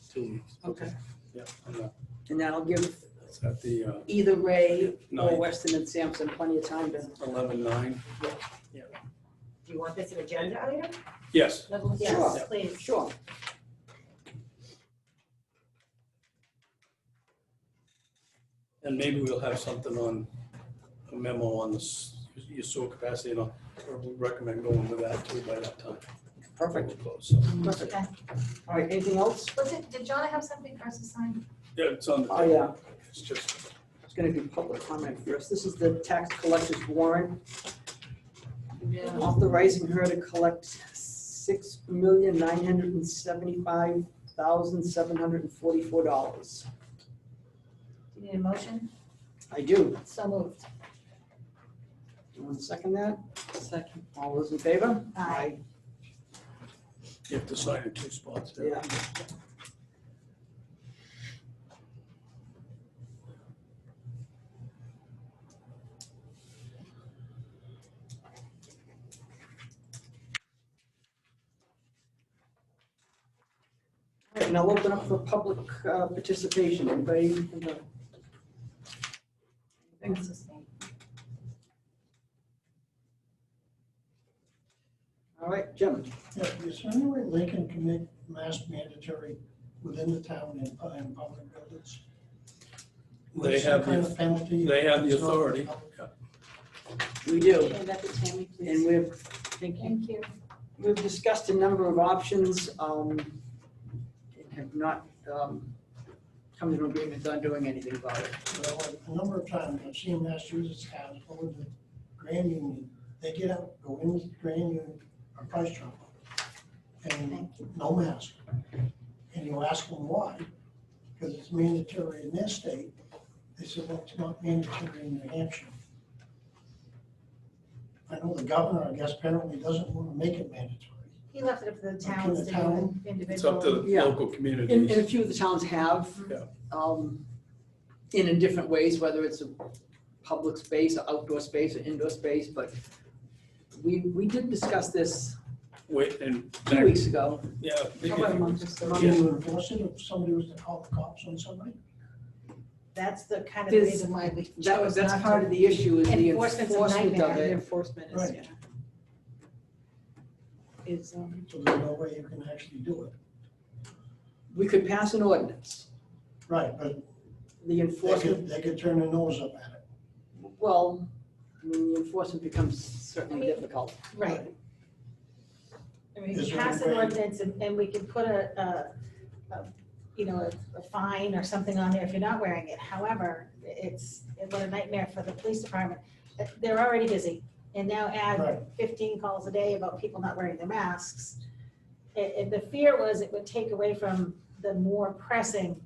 2 weeks. Okay. Yeah, on that. And that'll give It's at the either Ray or Ninth. Weston and Sampson plenty of time to. 11/9. Do you want this an agenda item? Yes, Yes, please. Sure. and maybe we'll have something on, a memo on your sewer capacity, and I'll probably recommend going with that too by that time. Perfect. We'll close, so. Perfect. Okay. All right, anything else? Did John have something for us to sign? Yeah, it's on the. Oh, yeah. It's just, It's gonna be public comment first. This is the tax collector's warrant. Authorizing her to collect $6,975,744. Do you need a motion? I do. So moved. You want to second that? Second. All those in favor? Aye. you have to sign in 2 spots there. Yeah. All right, and I'll open up for public participation. Anybody? in the- What's his name? All right, Jim. Yeah, is there any way Lincoln can make mask mandatory within the town in public buildings? They Some have kind the, of penalty? they have the if it's not authority. public? Yeah. We do. Hand that to Tammy, please. And we've Thank you. Thank you. We've discussed a number of options, and have not come to an agreement on doing anything about it. Well, a number of times, I've seen Massachusetts towns go into Grand Union, they get out, go into the Grand Union, or Price Chopper, and Thank you. no mask. And you ask them why, because it's mandatory in their state. They said, well, it's not mandatory in New Hampshire. I know the governor, I guess, apparently doesn't want to make it mandatory. He left it up to the towns to the do town? individual. It's up to the Yeah. local And a communities. few of the towns have, Yeah. in different ways, whether it's a public space, or outdoor space, or indoor space, but we did discuss this Wait, and 2 weeks ago. yeah. About a month or so. Can you enforce it if somebody was to call the cops on somebody? That's the kind of the There's- reason why we That's chose not part to. of the issue is the Enforcement's a enforcement of nightmare. The it. enforcement is, Right. yeah. Is, So there's no way you can actually do it. We could pass an ordinance, Right, but the enforcement, they could turn their nose up at it. well, I mean, the enforcement becomes certainly I mean- difficult. Right. I mean, Is we there pass a an way- ordinance and we can put a fine or something on there if you're not wearing it. However, it's what a nightmare for the police department. They're already busy and now add Right. 15 calls a day about people not wearing their masks. And the fear was it would take away from the more pressing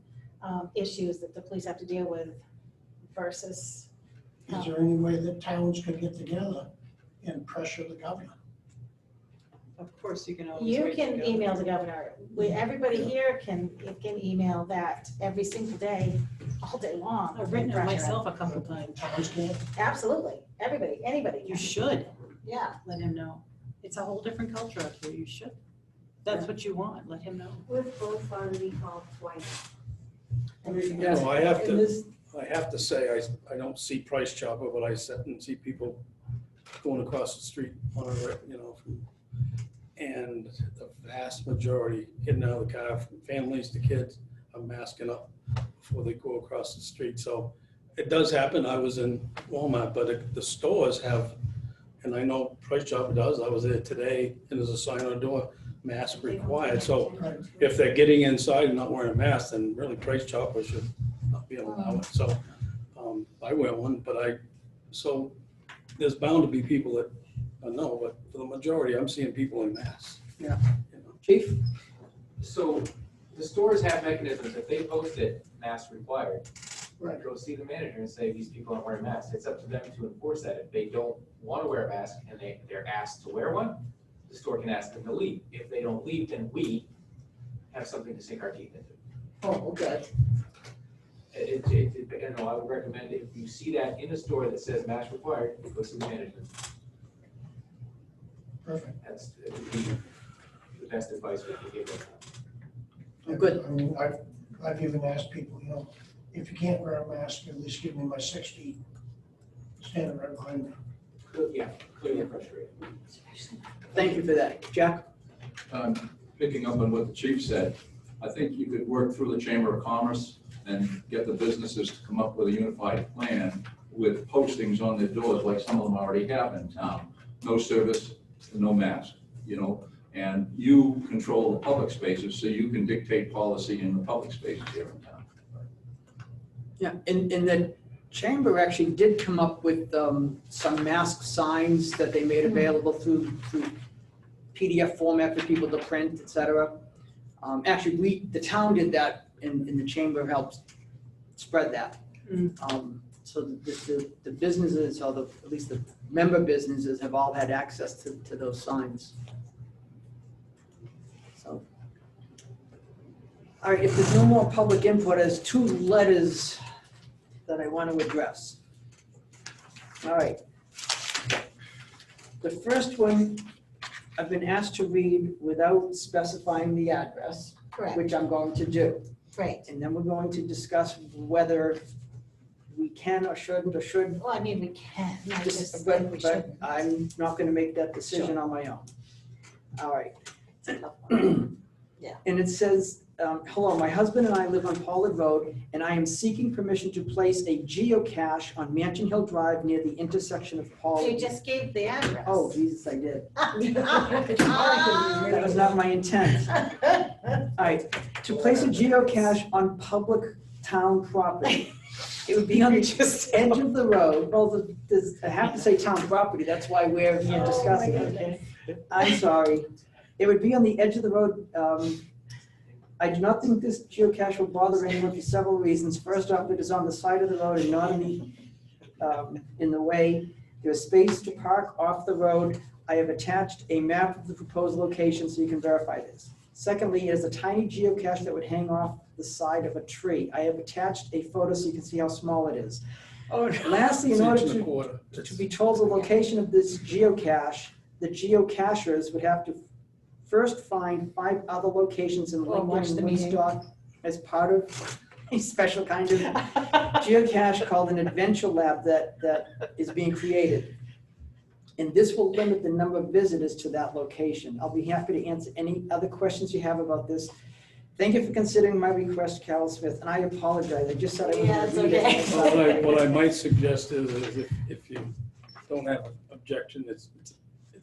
issues that the police have to deal with versus. Is there any way that towns could get together and pressure the governor? of course, you can always. You write can to go. email the governor. Everybody here can email that every single day, all day long. I've written it Pressure. myself a couple times. Towns can't? Absolutely. Everybody, anybody. You can. should Yeah. let him know. It's a whole different culture up here. You should. That's what you want. Let him know. We've both already called twice. Yes. No, I have And to, this- I have to say, I don't see Price Chopper, but I sit and see people going across the street on a, and the vast majority getting out of the car, from families to kids, are masking up before they go across the street. So it does happen. I was in Walmart, but the stores have And I know Price Chopper does. I was there today and there's a sign on the door, mask required. So if they're getting inside and not wearing a mask, then really Price Chopper should not be allowed. So I wear one, but so there's bound to be people that don't know, but for the majority, I'm seeing people in masks. Yeah. You know. Chief? So the stores have mechanisms, if they post it, mask required, Right. go see the manager and say, these people aren't wearing masks. It's up to them to enforce that. If they don't want to wear a mask and they're asked to wear one, the store can ask them to leave. If they don't leave, then we have something to sink our teeth into. Oh, okay. You know, I would recommend if you see that in a store that says mask required, go see the manager. Perfect. It would be the best advice we can give them. Good. I mean, I've even asked people, you know, if you can't wear a mask, at least give me my 6 feet, standing right behind me. Yeah, clearly frustrated. Thank you for that. Jack? Picking up on what the chief said, I think you could work through the Chamber of Commerce and get the businesses to come up with a unified plan with postings on their doors, like some of them already have in town. No service, no mask, you know, and you control the public spaces, so you can dictate policy in the public spaces here in town. Yeah, and the chamber actually did come up with some mask signs that they made available through PDF format for people to print, et cetera. Actually, the town did that, and the chamber helped spread that. So the businesses, or at least the member businesses, have all had access to those signs. So, all right, if there's no more public input, there's 2 letters that I want to address. All right. The first one, I've been asked to read without specifying the address, Correct, which I'm going to do. right. And then we're going to discuss whether we can or shouldn't or should. Well, I mean, we can, I just think But we shouldn't. I'm not going to make that decision on my own. All right. It's a tough one. And it says, hello, my husband and I live on Pollard Road, and I am seeking permission to place a geocache on Mansion Hill Drive near the intersection of You Pollard. just gave the address. Oh, Jesus, I did. That That was not my intent. All right, to place a geocache on public town property. It would be on the edge of the road. Well, I have to say town property, that's why we're here discussing it. I'm sorry. It would be on the edge of the road. I do not think this geocache will bother anyone for several reasons. First off, it is on the side of the road and not in the way. There's space to park off the road. I have attached a map of the proposed location so you can verify this. Secondly, it is a tiny geocache that would hang off the side of a tree. I have attached a photo so you can see how small it is. Lastly, in order to be told the location of this geocache, the geocachers would have to first find 5 other locations in Or watch Lincoln the and meeting. Woodstock as part of a special kind of geocache called an adventure lab that is being created. And this will limit the number of visitors to that location. I'll be happy to answer any other questions you have about this. Thank you for considering my request, Carol Smith, and I apologize, I just said I Yeah, was it's going to read it. okay. What I might suggest is if you don't have an objection, it's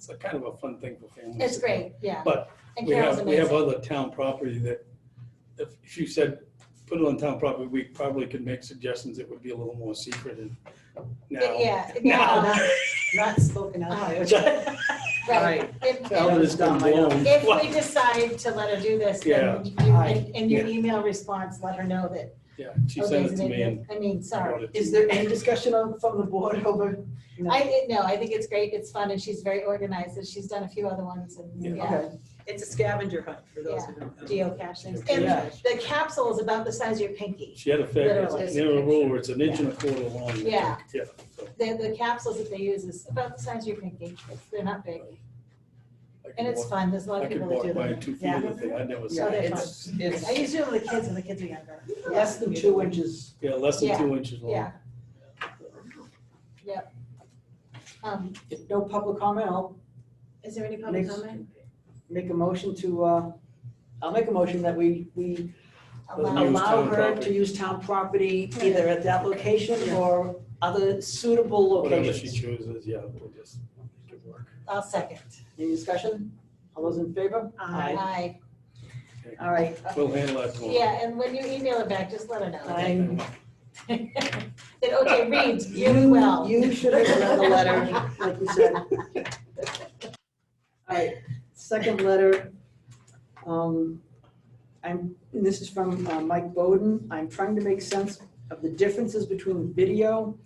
a kind of a fun thing for families. It's great, yeah. But And we Carol's have amazing. other town property that, if you said, put it on town property, we probably could make suggestions that would be a little more secret and now. Yeah, No, no, not spoken out loud. right. If- Now that it's been blown. If we decide to let her do this, then in your email response, let her know that. Yeah, she sent it to me and. I mean, sorry. wrote it to Is me. there any discussion from the board over? No. I think it's great, it's fun, and she's very organized, and she's done a few other ones, and Yeah. yeah, It's a scavenger hunt for those who don't know. geocaching. Yeah. And the capsule is about the size of your pinky. She had a fair, Literally. near a rule where it's an inch and a quarter long. Yeah. Yeah, so The capsules that they use is about the size of your pinky, they're not big, I could and it's walk- fun, there's a lot I of could people that walk do by them. 2 feet Yeah. of the thing, I never Yeah, saw they're it. It's I used to do it with the kids when the kids were younger. less than 2 inches. Yeah, less than Yeah. 2 inches long. Yeah. Yep. If no public comment, I'll Is there any public Next. comment? make a motion to, I'll make a motion that we Allow- Use allow town her property. to use town property either at that location or other suitable Whatever she locations. chooses, yeah, we'll just. I'll second. Any discussion? All those in favor? Aye. All right. We'll handle that tomorrow. Yeah, and when you email it back, just let her know. I'm- It, okay, reads really well. You should have read the letter, like you said. All right, second letter. And this is from Mike Bowden. I'm trying to make sense of the differences between the video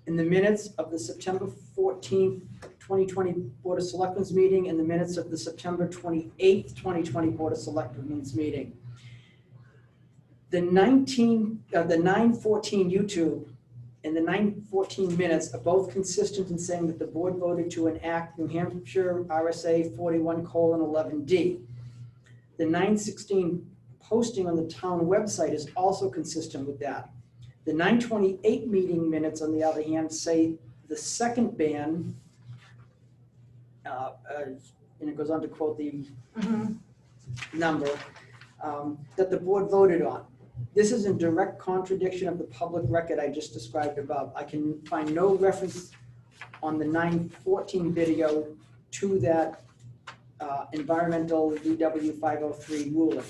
and the minutes of the September 14th, 2020 Board of Selectmen's meeting and the minutes of the September 28th, 2020 Board of Selectmen's meeting. The 914 YouTube and the 914 minutes are both consistent in saying that the board voted to enact New Hampshire RSA 41:11D. The 916 posting on the town website is also consistent with that. The 928 meeting minutes, on the other hand, say the second ban, and it goes on to quote the number, that the board voted on. This is in direct contradiction of the public record I just described above. I can find no reference on the 914 video to that environmental VW 503 ruling.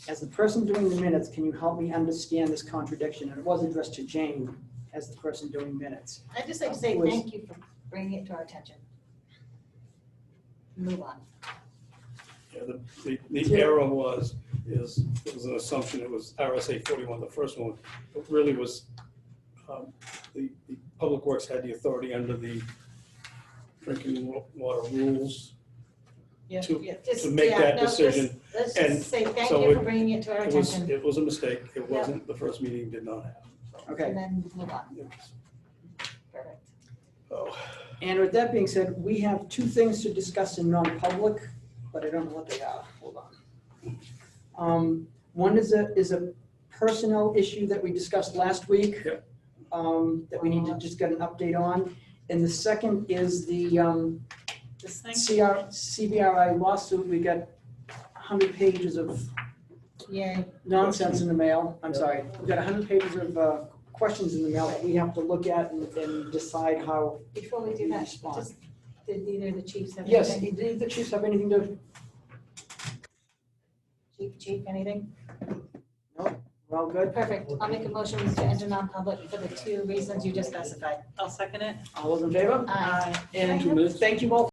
As the person doing the minutes, can you help me understand this contradiction? And it was addressed to Jane as the person doing minutes. I'd just like to say thank you for bringing it to our attention. Move on. Yeah, the error was, it was an assumption, it was RSA 41, the first one. It really was, the Public Works had the authority under the drinking water rules Yeah, to yeah. to make that decision. Let's And just say thank so you for bringing it to our attention, It was a mistake. It wasn't, the first meeting did not have. Okay. and then move on. It was- Perfect. Oh, And with that being said, we have two things to discuss in non-public, but I don't know what they are. Hold on. One is a personnel issue that we discussed last week. Yep. That we need to just get an update on. And the second is the This thing? CBRI lawsuit. We got 100 pages of Yay. nonsense in the mail. I'm sorry. We've got 100 pages of questions in the mail that we have to look at and decide how. Before we do that, Respond. just, did either of the chiefs have Yes, anything? did the chiefs have anything to? Chief, anything? We're all good? Perfect. I'll make a motion to enter non-public for the two reasons you just specified. I'll second it. All those in favor? Aye. And 2 minutes. thank you all